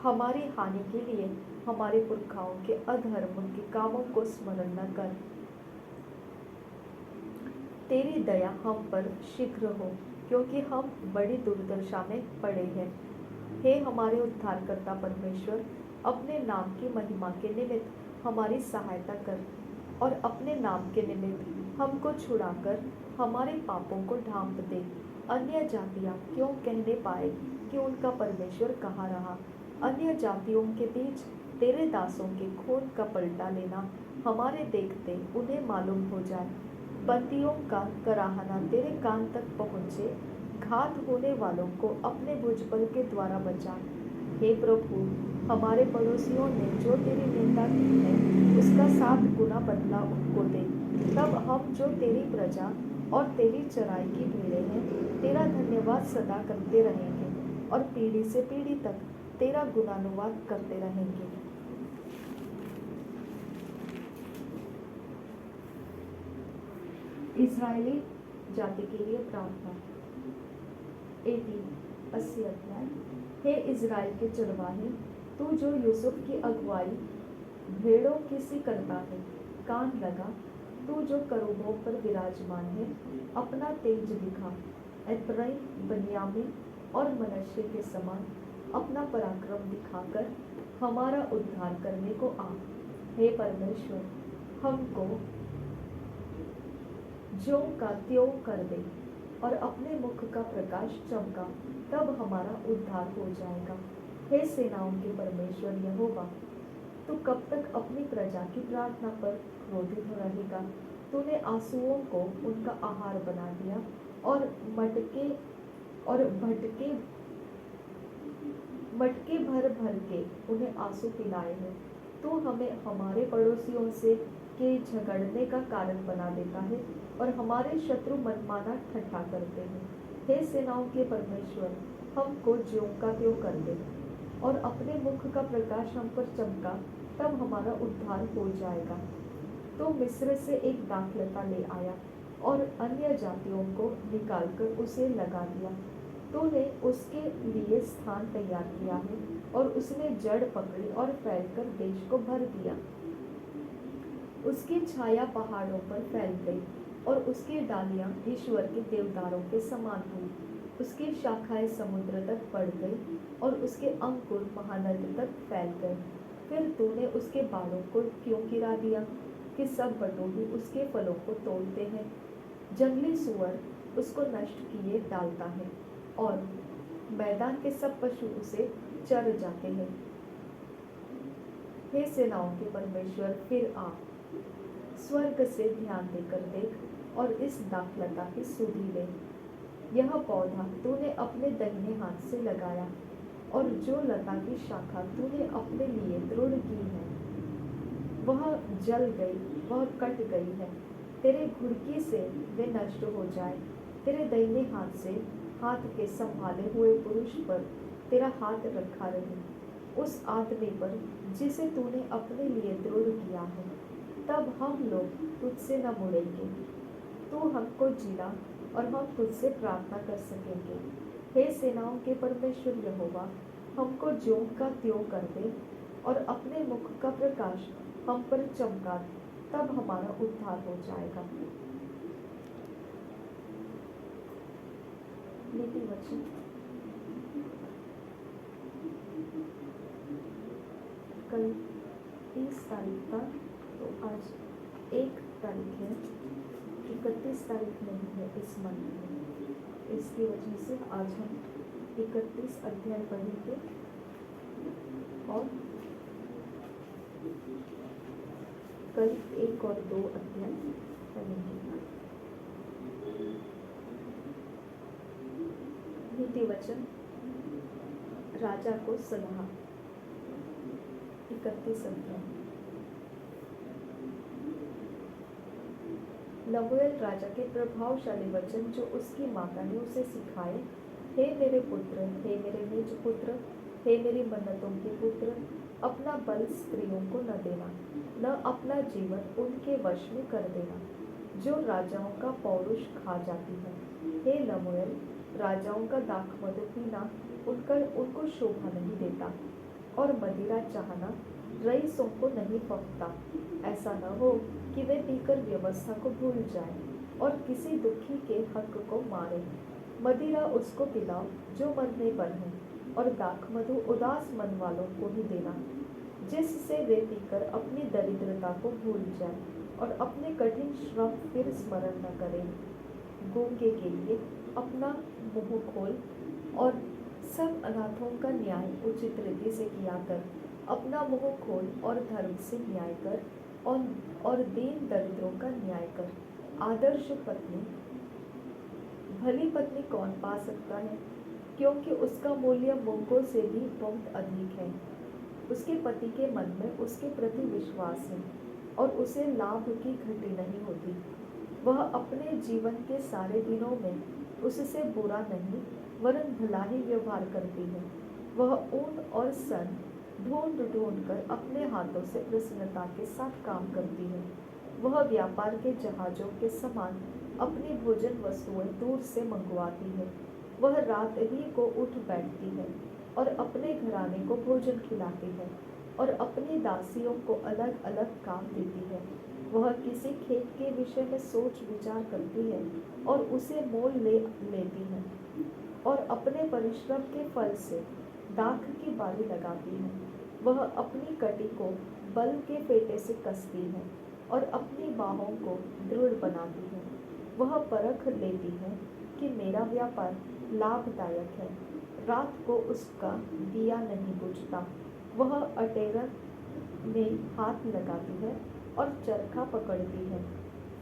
हमारी हानि के लिए हमारे पुरखाओं के अधर्म के कामों को स्मरण न कर। तेरी दया हम पर शीघ्र हो, क्योंकि हम बड़ी दुर्दशा में पड़े हैं। हे हमारे उद्धारकर्ता परमेश्वर, अपने नाम की महिमा के निमित्त हमारी सहायता कर और अपने नाम के निमित्त हमको छुड़ाकर हमारे पापों को ढांप दे। अन्य जातियां क्यों कहने पाए कि उनका परमेश्वर कहाँ रहा? अन्य जातियों के बीच तेरे दासों के खून का पलटा लेना हमारे देखते उन्हें मालूम हो जाए। बंदियों का कराहना तेरे कान तक पहुँचे। घात होने वालों को अपने भुजबल के द्वारा बचा। हे प्रभु, हमारे पड़ोसियों ने जो तेरी निंदा की है, उसका 7 गुना बदला उनको दे। तब हम जो तेरी प्रजा और तेरी चराई की भेड़ें हैं, तेरा धन्यवाद सदा करते रहेंगे और पीढ़ी से पीढ़ी तक तेरा गुणानुवाद करते रहेंगे। इस्राएली जाति के लिए प्रार्थना। 80 अध्याय। हे इज़राइल के चरवाहे, तू जो यूसुफ की अगुवाई भेड़ों की सी करता है, कान लगा। तू जो करूबों पर विराजमान है, अपना तेज दिखा। एफ्राइम, बनियामीन और मनश्शे के समान अपना पराक्रम दिखाकर हमारा उद्धार करने को आ। हे परमेश्वर, हमको ज्यों का त्यों कर दे और अपने मुख का प्रकाश चमका, तब हमारा उद्धार हो जाएगा। हे सेनाओं के परमेश्वर यहोवा, तू कब तक अपनी प्रजा की प्रार्थना पर क्रोधित रहेगा? तूने आंसुओं को उनका आहार बना दिया और मटके भर भर के उन्हें आंसू पिलाए हैं। तू हमें हमारे पड़ोसियों से के झगड़ने का कारण बना देता है और हमारे शत्रु मनमाना ठट्ठा करते हैं। हे सेनाओं के परमेश्वर, हमको ज्यों का त्यों कर दे और अपने मुख का प्रकाश हम पर चमका, तब हमारा उद्धार हो जाएगा। तो मिस्र से एक दाखलता ले आया और अन्य जातियों को निकालकर उसे लगा दिया। तूने उसके लिए स्थान तैयार किया है और उसने जड़ पकड़ी और फैलकर देश को भर दिया। उसकी छाया पहाड़ों पर फैल गई और उसकी डालियां ईश्वर के देवदारों के समान हुई। उसकी शाखाएं समुद्र तक बढ़ गई और उसके अंकुर महानद तक फैल गए। फिर तूने उसके बालों को क्यों गिरा दिया कि सब बटोही उसके फलों को तोड़ते हैं? जंगली सुअर उसको नष्ट किए डालता है और मैदान के सब पशु उसे चर जाते हैं। हे सेनाओं के परमेश्वर, फिर आ, स्वर्ग से ध्यान देकर देख और इस दाखलता की सुधि ले। यह पौधा तूने अपने दाहिने हाथ से लगाया और जो लता की शाखा तूने अपने लिए दृढ़ की है, वह जल गई, वह कट गई है। तेरे घुड़की से वे नष्ट हो जाए। तेरे दाहिने हाथ से हाथ के संभाले हुए पुरुष पर तेरा हाथ रखा रहे, उस आदमी पर जिसे तूने अपने लिए दृढ़ किया है। तब हम लोग तुझसे न मुड़ेंगे। तू हमको जिला और हम तुझसे प्रार्थना कर सकेंगे। हे सेनाओं के परमेश्वर यहोवा, हमको ज्यों का त्यों कर दे और अपने मुख का प्रकाश हम पर चमका, तब हमारा उद्धार हो जाएगा। नीति वचन। कल 30 तारीख था, तो आज 1 तारीख है, 31 तारीख नहीं है इस मंथ में। इसकी वजह से आज हम 31 अध्याय पढ़ेंगे और कल 1 और 2 अध्याय पढ़ेंगे। नीति वचन, राजा को सलाह। 31 अध्याय। लमुएल राजा के प्रभावशाली वचन जो उसकी माता ने उसे सिखाए। हे मेरे पुत्र, हे मेरे निज पुत्र, हे मेरी मन्नतों के पुत्र, अपना बल स्त्रियों को न देना, न अपना जीवन उनके वश में कर देना, जो राजाओं का पौरुष खा जाती है। हे लमुएल, राजाओं का दाखमधु पीना उनको शोभा नहीं देता, और मदिरा चाहना रईसों को नहीं पकता। ऐसा न हो कि वे पीकर व्यवस्था को भूल जाएं और किसी दुखी के हक को मारे। मदिरा उसको पिलाओ जो मरने पर है, और दाखमधु उदास मन वालों को ही देना, जिससे वे पीकर अपनी दरिद्रता को भूल जाएं और अपने कठिन श्रम फिर स्मरण न करें। गूंगे के लिए अपना मुंह खोल और सब अनाथों का न्याय उचित रीति से किया कर। अपना मुंह खोल और धर्म से न्याय कर, और दीन दरिद्रों का न्याय कर। आदर्श पत्नी, भली पत्नी कौन पा सकता है, क्योंकि उसका मूल्य मूंगों से भी बहुत अधिक है। उसके पति के मन में उसके प्रति विश्वास है, और उसे लाभ की घटी नहीं होती। वह अपने जीवन के सारे दिनों में उससे बुरा नहीं वरन भला ही व्यवहार करती है। वह ऊन और सन ढूंढ ढूंढ कर अपने हाथों से प्रसन्नता के साथ काम करती है। वह व्यापार के जहाजों के समान अपनी भोजन वस्तुएं दूर से मंगवाती है। वह रात ही को उठ बैठती है और अपने घराने को भोजन खिलाती है, और अपनी दासियों को अलग अलग काम देती है। वह किसी खेत के विषय में सोच विचार करती है और उसे मोल लेती है, और अपने परिश्रम के फल से दाख की बारी लगाती है। वह अपनी कटी को बल के पेटे से कसती है और अपनी बाहों को दृढ़ बनाती है। वह परख लेती है कि मेरा व्यापार लाभदायक है। रात को उसका दिया नहीं बुझता। वह अटेरन में हाथ लगाती है और चरखा पकड़ती है।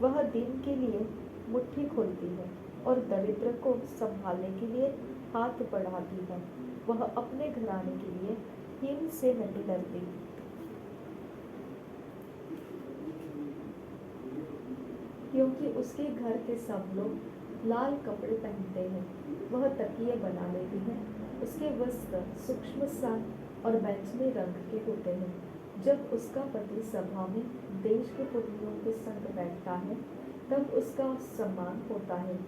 वह दिन के लिए मुट्ठी खोलती है और दरिद्र को संभालने के लिए हाथ बढ़ाती है। वह अपने घराने के लिए हिम से नहीं डरती, क्योंकि उसके घर के सब लोग लाल कपड़े पहनते हैं। वह तकिए बना लेती है। उसके वस्त्र सूक्ष्म सा और बैंगनी रंग के होते हैं। जब उसका पति सभा में देश के पुरनियों के संग बैठता है, तब उसका सम्मान होता है।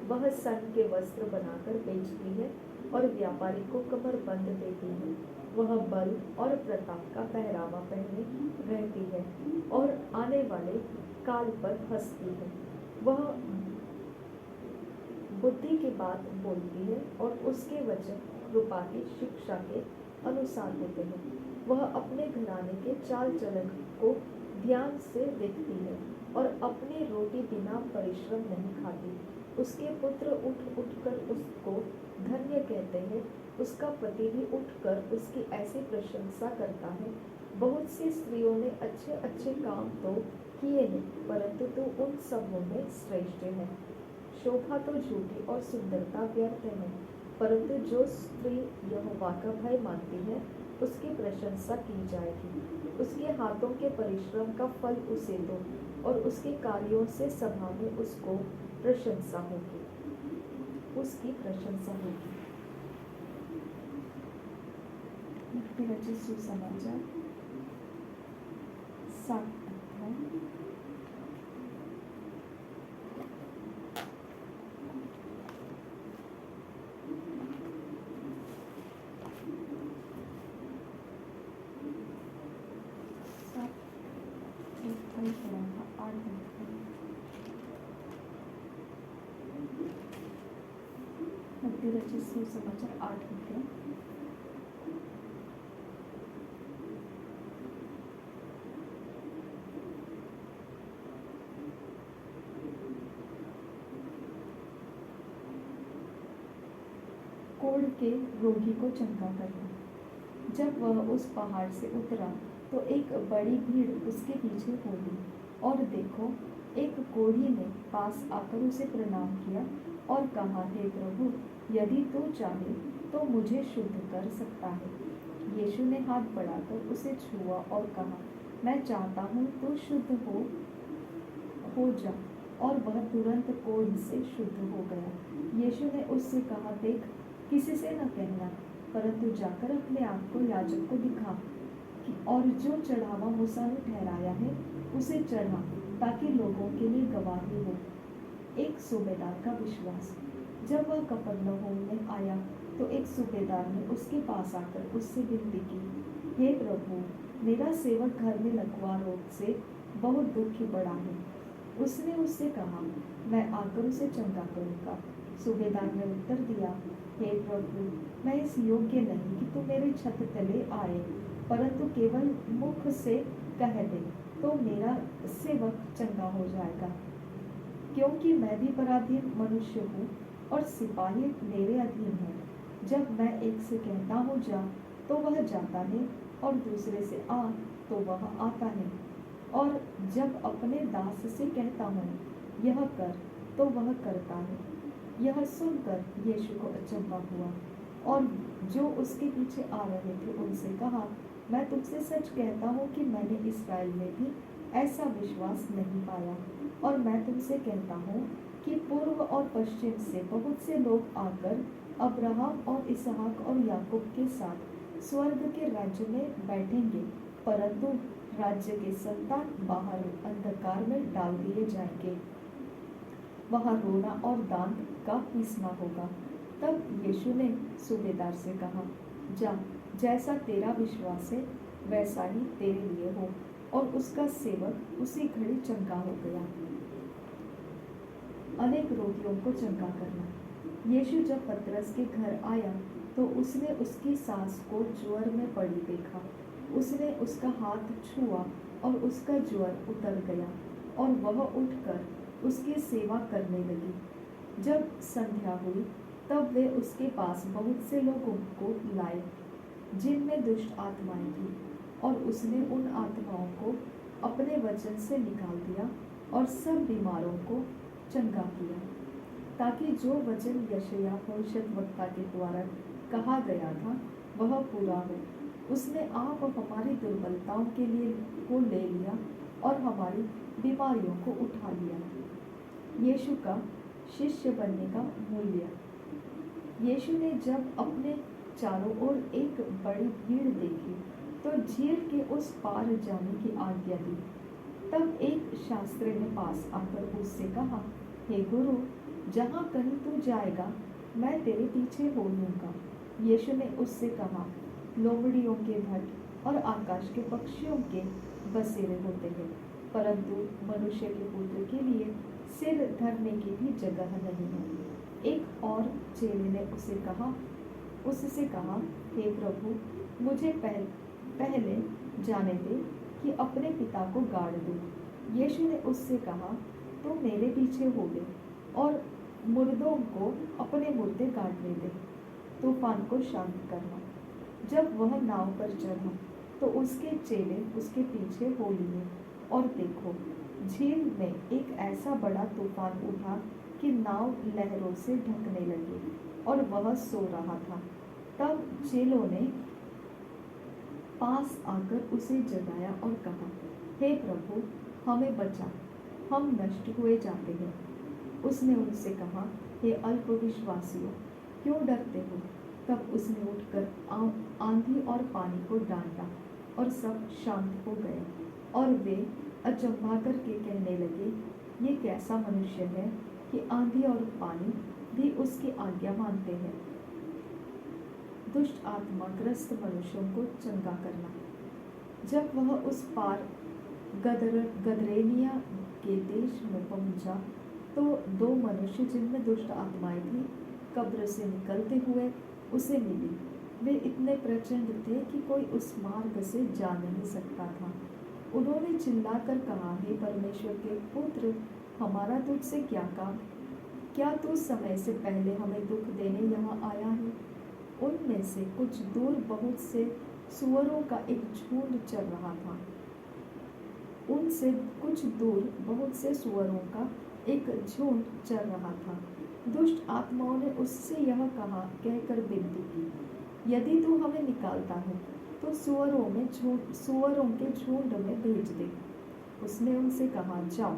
वह सन के वस्त्र बनाकर बेचती है और व्यापारी को कमरबंद देती है। वह बल और प्रताप का पहरावा पहने रहती है और आने वाले काल पर हंसती है। वह बुद्धि की बात बोलती है और उसके वचन कृपा की शिक्षा के अनुसार होते हैं। वह अपने घराने के चाल चलन को ध्यान से देखती है और अपनी रोटी बिना परिश्रम नहीं खाती। उसके पुत्र उठ उठकर उसको धन्य कहते हैं। उसका पति भी उठकर उसकी ऐसी प्रशंसा करता है। बहुत सी स्त्रियों ने अच्छे अच्छे काम तो किए हैं, परंतु तू उन सबों में श्रेष्ठ है। शोभा तो झूठी और सुंदरता व्यर्थ है, परंतु जो स्त्री यहोवा का भय मानती है उसकी प्रशंसा की जाएगी। उसके हाथों के परिश्रम का फल उसे दो, और उसके कार्यों से सभा में उसको प्रशंसा होगी, उसकी प्रशंसा होगी। रचित सुसमाचार 7 अध्याय। रचित सुसमाचार 8 अध्याय। कोढ़ के रोगी को चंगा करना। जब वह उस पहाड़ से उतरा तो एक बड़ी भीड़ उसके पीछे हो ली। और देखो, एक कोढ़ी ने पास आकर उसे प्रणाम किया और कहा, हे प्रभु, यदि तू चाहे तो मुझे शुद्ध कर सकता है। यीशु ने हाथ बढ़ाकर उसे छुआ और कहा, मैं चाहता हूँ तू शुद्ध हो जा। और वह तुरंत कोढ़ से शुद्ध हो गया। यीशु ने उससे कहा, देख, किसी से न कहना, परंतु जाकर अपने आप को याजक को दिखा और जो चढ़ावा मूसा ने ठहराया है उसे चढ़ा, ताकि लोगों के लिए गवाही हो। एक सूबेदार का विश्वास। जब वह कफरनहूम में आया तो एक सूबेदार ने उसके पास आकर उससे विनती की, हे प्रभु, मेरा सेवक घर में लकवा रोग से बहुत दुखी पड़ा है। उसने उससे कहा, मैं आकर उसे चंगा करूँगा। सूबेदार ने उत्तर दिया, हे प्रभु, मैं इस योग्य नहीं कि तू मेरे छत तले आए, परंतु केवल मुख से कह दे तो मेरा सेवक चंगा हो जाएगा। क्योंकि मैं भी पराधीन मनुष्य हूँ और सिपाही मेरे अधीन है। जब मैं एक से कहता हूँ जा, तो वह जाता है, और दूसरे से आ, तो वह आता है। और जब अपने दास से कहता हूँ यह कर, तो वह करता है। यह सुनकर यीशु को अचंभा हुआ, और जो उसके पीछे आ रहे थे उनसे कहा, मैं तुमसे सच कहता हूँ कि मैंने इस्राएल में भी ऐसा विश्वास नहीं पाया। और मैं तुमसे कहता हूँ कि पूर्व और पश्चिम से बहुत से लोग आकर अब्राहम और इसहाक और याकूब के साथ स्वर्ग के राज्य में बैठेंगे, परंतु राज्य के संतान बाहर अंधकार में डाल दिए जाएंगे। वहाँ रोना और दांत का पीसना होगा। तब यीशु ने सूबेदार से कहा, जा, जैसा तेरा विश्वास है वैसा ही तेरे लिए हो। और उसका सेवक उसी घड़ी चंगा हो गया। अनेक रोगियों को चंगा करना। यीशु जब पतरस के घर आया तो उसने उसकी सास को ज्वर में पड़ी देखा। उसने उसका हाथ छुआ और उसका ज्वर उतर गया, और वह उठकर उसकी सेवा करने लगी। जब संध्या हुई तब वे उसके पास बहुत से लोगों को लाए जिनमें दुष्ट आत्माएं थी, और उसने उन आत्माओं को अपने वचन से निकाल दिया और सब बीमारों को चंगा किया, ताकि जो वचन यशायाह भविष्यद्वक्ता के द्वारा कहा गया था वह पूरा हो। उसने आप हमारी दुर्बलताओं के लिए को ले लिया और हमारी बीमारियों को उठा लिया। यीशु का शिष्य बनने का मूल्य। यीशु ने जब अपने चारों ओर एक बड़ी भीड़ देखी तो झील के उस पार जाने की आज्ञा दी। तब एक शास्त्री ने पास आकर उससे कहा, हे गुरु, जहाँ कहीं तू जाएगा मैं तेरे पीछे हो लूँगा। यीशु ने उससे कहा, लोमड़ियों के भट्ट और आकाश के पक्षियों के बसेरे होते हैं, परंतु मनुष्य के पुत्र के लिए सिर धरने की भी जगह नहीं है। एक और चेले ने उससे कहा, हे प्रभु, मुझे पहले जाने दे कि अपने पिता को गाड़ दूं। यीशु ने उससे कहा, तो मेरे पीछे हो ले और मुर्दों को अपने मुर्दे गाड़ने दे, तूफान को शांत करना। जब वह नाव पर चढ़ा तो उसके चेले उसके पीछे हो लिए, और देखो, झील में एक ऐसा बड़ा तूफान उठा कि नाव लहरों से ढकने लगी और वह सो रहा था। तब चेलों ने पास आकर उसे जगाया और कहा, हे प्रभु, हमें बचा, हम नष्ट हुए जाते हैं। उसने उनसे कहा, हे अल्पविश्वासियों, क्यों डरते हो? तब उसने उठकर आंधी और पानी को डांटा और सब शांत हो गए, और वे अचंभा करके कहने लगे, ये कैसा मनुष्य है कि आंधी और पानी भी उसकी आज्ञा मानते हैं। दुष्ट आत्मा ग्रस्त मनुष्यों को चंगा करना। जब वह उस पार गदरेनिया के देश में पहुंचा तो दो मनुष्य जिनमें दुष्ट आत्माएं थी कब्र से निकलते हुए उसे मिली। वे इतने प्रचंड थे कि कोई उस मार्ग से जा नहीं सकता था। उन्होंने चिल्लाकर कहा, हे परमेश्वर के पुत्र, हमारा तुझसे क्या काम? क्या तू समय से पहले हमें दुख देने यहाँ आया है? उनमें से कुछ दूर बहुत से सुअरों का एक झुंड चल रहा था। उनसे कुछ दूर बहुत से सुअरों का एक झुंड चल रहा था। दुष्ट आत्माओं ने उससे यह कहकर विनती की, यदि तू हमें निकालता है तो सुअरों के झुंड में भेज दे। उसने उनसे कहा, जाओ।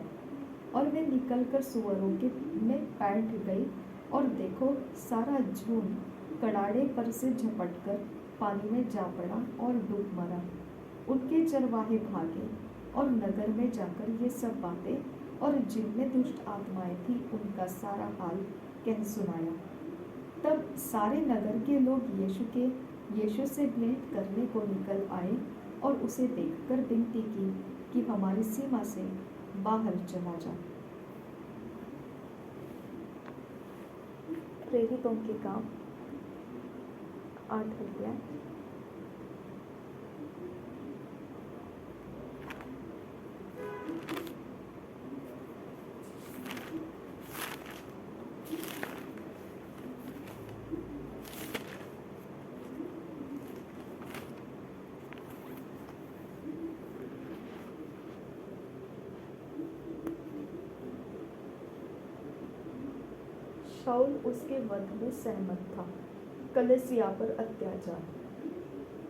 और वे निकलकर सुअरों के में बैठ गई, और देखो, सारा झुंड कड़ाड़े पर से झपटकर पानी में जा पड़ा और डूब मरा। उनके चरवाहे भागे और नगर में जाकर ये सब बातें और जिनमें दुष्ट आत्माएं थी उनका सारा हाल कह सुनाया। तब सारे नगर के लोग यीशु से भेंट करने को निकल आए और उसे देखकर विनती की कि हमारी सीमा से बाहर चला जा। प्रेरितों के काम 8 अध्याय। शाऊल उसके वध में सहमत था। कलीसिया पर अत्याचार।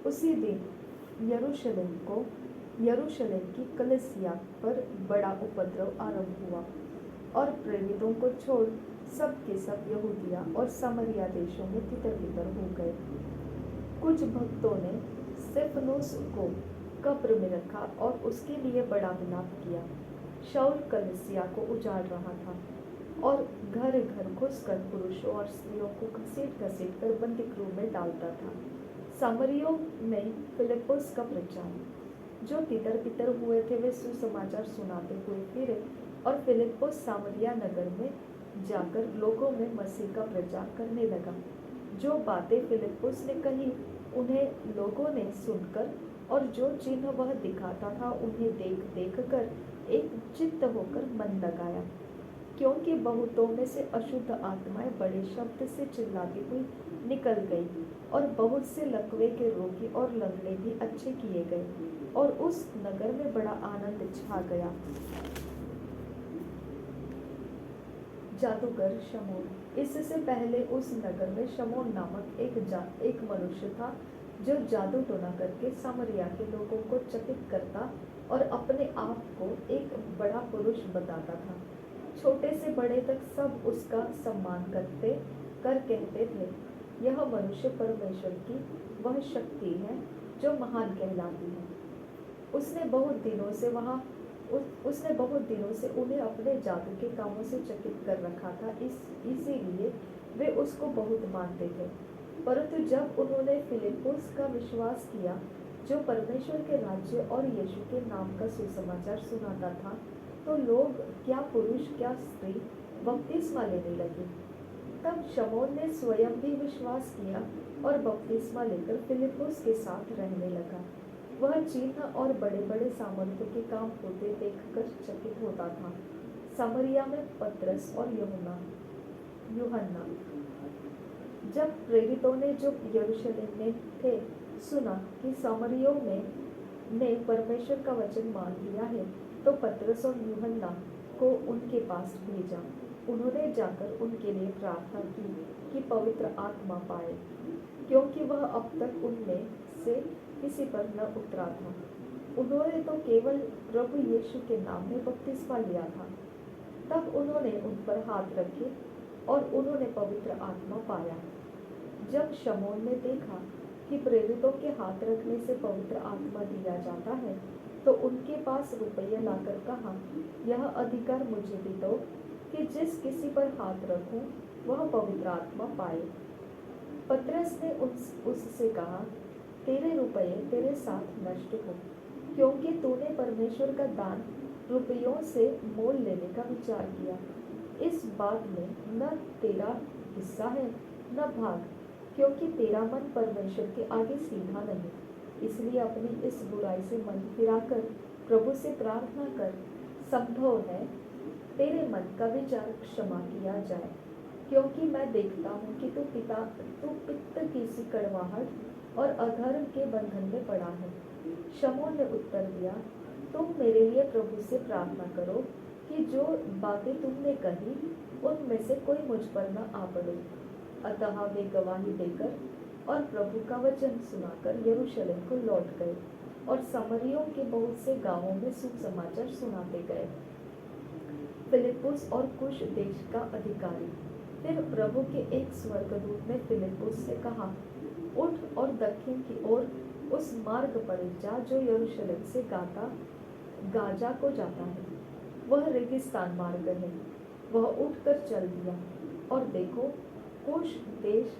उसी दिन यरूशलेम की कलीसिया पर बड़ा उपद्रव आरंभ हुआ और प्रेरितों को छोड़ सब के सब यहूदिया और सामरिया देशों में तितर-बितर हो गए। कुछ भक्तों ने स्तेफनोस को कब्र में रखा और उसके लिए बड़ा विलाप किया। शाऊल कलीसिया को उजाड़ रहा था और घर घर घुसकर पुरुषों और स्त्रियों को घसीट कर बंदीगृह में डालता था। सामरियों में फिलिप्पुस का प्रचार। जो तितर-बितर हुए थे वे सुसमाचार सुनाते हुए फिरे, और फिलिप्पुस सामरिया नगर में जाकर लोगों में मसीह का प्रचार करने लगा। जो बातें फिलिप्पुस ने कही उन्हें लोगों ने सुनकर, और जो चिन्ह वह दिखाता था उन्हें देख कर एक चित्त होकर मन लगाया, क्योंकि बहुतों में से अशुद्ध आत्माएं बड़े शब्द से चिल्लाती हुई निकल गई, और बहुत से लकवे के रोगी और लंगड़े भी अच्छे किए गए, और उस नगर में बड़ा आनंद छा गया। जादूगर शमौन। इससे पहले उस नगर में शमौन नामक एक मनुष्य था, जो जादू टोना करके सामरिया के लोगों को चकित करता और अपने आप को एक बड़ा पुरुष बताता था। छोटे से बड़े तक सब उसका सम्मान कर कहते थे, यह मनुष्य परमेश्वर की वह शक्ति है जो महान कहलाती है। उसने बहुत दिनों से उन्हें अपने जादू के कामों से चकित कर रखा था, इसीलिए वे उसको बहुत मानते थे। परंतु जब उन्होंने फिलिप्पुस का विश्वास किया, जो परमेश्वर के राज्य और यीशु के नाम का सुसमाचार सुनाता था, तो लोग क्या पुरुष क्या स्त्री बपतिस्मा लेने लगे। तब शमौन ने स्वयं भी विश्वास किया और बपतिस्मा लेकर फिलिप्पुस के साथ रहने लगा। वह चिन्ह और बड़े बड़े सामर्थ्य के काम होते देखकर चकित होता था। सामरिया में पतरस और यूहन्ना। जब प्रेरितों ने जो यरूशलेम में थे सुना कि सामरियों ने परमेश्वर का वचन मान लिया है, तो पतरस और यूहन्ना को उनके पास भेजा। उन्होंने जाकर उनके लिए प्रार्थना की कि पवित्र आत्मा पाए, क्योंकि वह अब तक उनमें से किसी पर न उतरा था। उन्होंने तो केवल प्रभु यीशु के नाम में बपतिस्मा लिया था। तब उन्होंने उन पर हाथ रखे और उन्होंने पवित्र आत्मा पाया। जब शमौन ने देखा कि प्रेरितों के हाथ रखने से पवित्र आत्मा दिया जाता है, तो उनके पास रुपये लाकर कहा, यह अधिकार मुझे भी दो कि जिस किसी पर हाथ रखूं वह पवित्र आत्मा पाए। पतरस ने उससे कहा, तेरे रुपये तेरे साथ नष्ट हो, क्योंकि तूने परमेश्वर का दान रुपयों से मोल लेने का विचार किया। इस बात में न तेरा हिस्सा है न भाग, क्योंकि तेरा मन परमेश्वर के आगे सीधा नहीं। इसलिए अपनी इस बुराई से मन फिराकर प्रभु से प्रार्थना कर, संभव है तेरे मन का विचार क्षमा किया जाए, क्योंकि मैं देखता हूँ कि तू पित्त की सी कड़वाहट और अधर्म के बंधन में पड़ा है। शमूएल ने उत्तर दिया, तुम मेरे लिए प्रभु से प्रार्थना करो कि जो बातें तुमने कही उनमें से कोई मुझ पर न आ पड़े। अतः वे गवाही देकर और प्रभु का वचन सुनाकर यरूशलेम को लौट गए और समरियों के बहुत से गांवों में सुसमाचार सुनाते गए। फिलिप्पुस और कुश देश का अधिकारी। फिर प्रभु के एक स्वर्गदूत ने फिलिप्पुस से कहा, उठ और दक्षिण की ओर उस मार्ग पर जा जो यरूशलेम से गाजा को जाता है। वह रेगिस्तान मार्ग है। वह उठकर चल दिया और देखो, कुश देश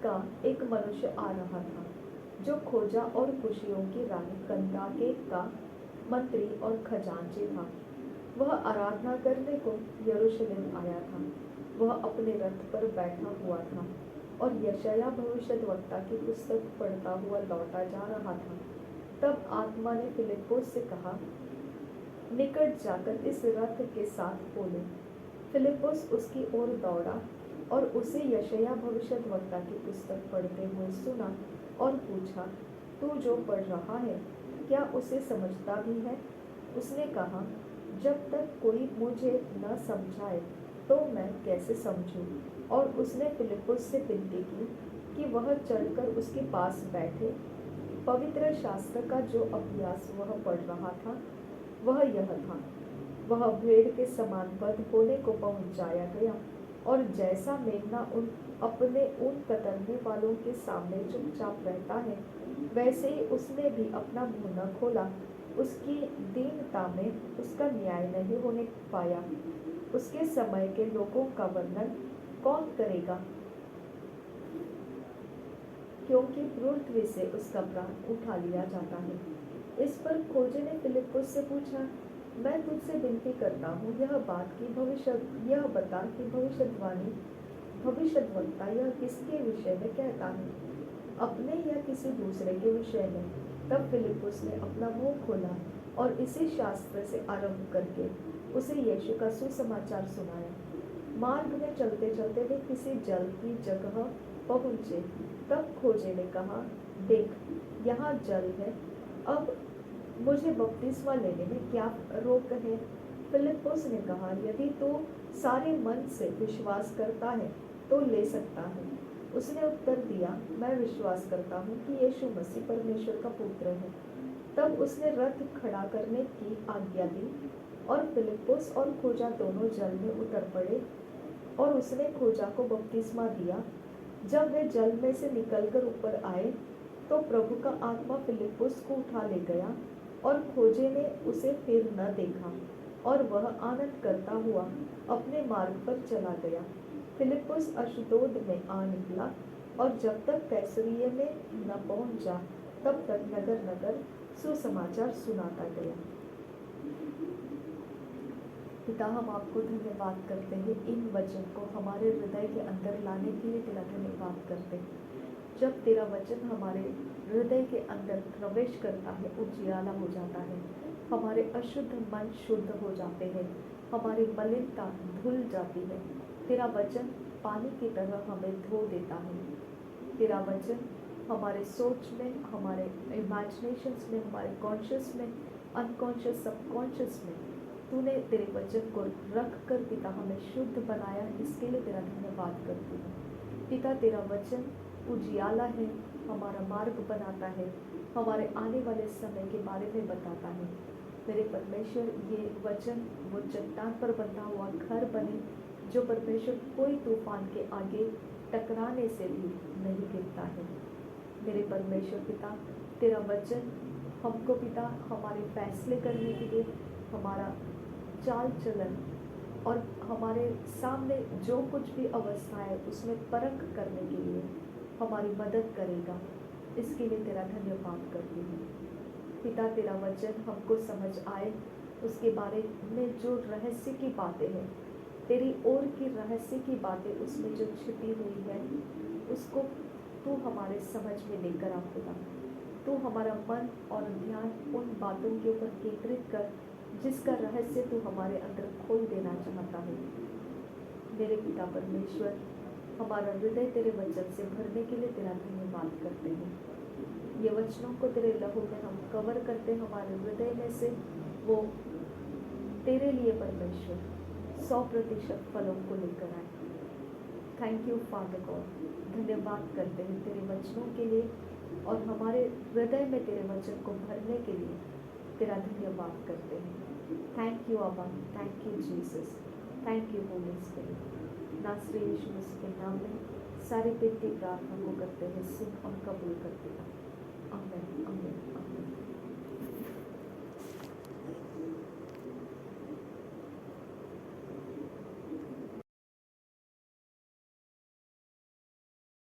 का एक मनुष्य आ रहा था जो खोजा और कुशियों की रानी कंदाके का मंत्री और खजांची था। वह आराधना करने को यरूशलेम आया था। वह अपने रथ पर बैठा हुआ था और यशायाह भविष्यद्वक्ता की पुस्तक पढ़ता हुआ लौटा जा रहा था। तब आत्मा ने फिलिप्पुस से कहा, निकट जाकर इस रथ के साथ बोले। फिलिप्पुस उसकी ओर दौड़ा और उसे यशायाह भविष्यद्वक्ता की पुस्तक पढ़ते हुए सुना और पूछा, तू जो पढ़ रहा है क्या उसे समझता भी है? उसने कहा, जब तक कोई मुझे न समझाए तो मैं कैसे समझूं? और उसने फिलिप्पुस से विनती की कि वह चलकर उसके पास बैठे। पवित्र शास्त्र का जो अभ्यास वह पढ़ रहा था वह यह था, वह भेड़ के समान बंध होने को पहुंचाया गया और जैसा मेमना अपने ऊन कतरने वालों के सामने चुपचाप रहता है, वैसे ही उसने भी अपना मुंह न खोला। उसकी दीनता में उसका न्याय नहीं होने पाया। उसके समय के लोगों का वर्णन कौन करेगा, क्योंकि पृथ्वी से उसका प्राण उठा लिया जाता है। इस पर खोजे ने फिलिप्पुस से पूछा, मैं तुझसे विनती करता हूँ, यह बता कि भविष्यद्वक्ता यह किसके विषय में कहता है, अपने या किसी दूसरे के विषय में? तब फिलिप्पुस ने अपना मुंह खोला और इसी शास्त्र से आरंभ करके उसे यीशु का सुसमाचार सुनाया। मार्ग में चलते चलते वे किसी जल की जगह पहुंचे। तब खोजे ने कहा, देख, यहाँ जल है, अब मुझे बपतिस्मा लेने में क्या रोक है? फिलिप्पुस ने कहा, यदि तू सारे मन से विश्वास करता है तो ले सकता है। उसने उत्तर दिया, मैं विश्वास करता हूँ कि यीशु मसीह परमेश्वर का पुत्र है। तब उसने रथ खड़ा करने की आज्ञा दी और फिलिप्पुस और खोजा दोनों जल में उतर पड़े और उसने खोजा को बपतिस्मा दिया। जब वे जल में से निकलकर ऊपर आए तो प्रभु का आत्मा फिलिप्पुस को उठा ले गया और खोजे ने उसे फिर न देखा और वह आनंद करता हुआ अपने मार्ग पर चला गया। फिलिप्पुस अशदोद में आ निकला और जब तक कैसरिया में न पहुंचा तब तक नगर नगर सुसमाचार सुनाता गया। पिता, हम आपको धन्यवाद करते हैं इन वचन को हमारे हृदय के अंदर लाने के लिए तेरा धन्यवाद करते हैं। जब तेरा वचन हमारे हृदय के अंदर प्रवेश करता है, उजियाला हो जाता है, हमारे अशुद्ध मन शुद्ध हो जाते हैं, हमारी मलिनता धुल जाती है। तेरा वचन पानी की तरह हमें धो देता है। तेरा वचन हमारे सोच में, हमारे इमेजिनेशंस में, हमारे कॉन्शियस में, अनकॉन्शियस, सबकॉन्शियस में तूने तेरे वचन को रख कर पिता हमें शुद्ध बनाया। इसके लिए तेरा धन्यवाद करती हूँ। पिता, तेरा वचन उजियाला है, हमारा मार्ग बनाता है, हमारे आने वाले समय के बारे में बताता है। मेरे परमेश्वर, ये वचन वो चट्टान पर बंधा हुआ घर बने जो परमेश्वर कोई तूफान के आगे टकराने से भी नहीं गिरता है। मेरे परमेश्वर पिता, तेरा वचन हमको पिता हमारे फैसले करने के लिए, हमारा चाल चलन और हमारे सामने जो कुछ भी अवस्था है उसमें परख करने के लिए हमारी मदद करेगा। इसके लिए तेरा धन्यवाद करती हूँ। पिता, तेरा वचन हमको समझ आए, उसके बारे में जो रहस्य की बातें हैं, तेरी ओर की रहस्य की बातें उसमें जो छिपी हुई है, उसको तू हमारे समझ में लेकर आ खुदा। तू हमारा मन और ध्यान उन बातों के ऊपर केंद्रित कर जिसका रहस्य तू हमारे अंदर खोल देना चाहता है। मेरे पिता परमेश्वर, हमारा हृदय तेरे वचन से भरने के लिए तेरा धन्यवाद करते हैं। ये वचनों को तेरे लहू में हम कवर करते हैं, हमारे हृदय में से वो तेरे लिए परमेश्वर 100% फलों को लेकर आए। थैंक यू फादर गॉड, धन्यवाद करते हैं तेरे वचनों के लिए और हमारे हृदय में तेरे वचन को भरने के लिए तेरा धन्यवाद करते हैं। थैंक यू अब्बा, thank you Jesus, thank you Holi spirit. नासरी यीशु मसीह के नाम में सारी बेनती प्रार्थना को करते हैं, सुन और कबूल करते हैं। आमीन, आमीन, आमीन।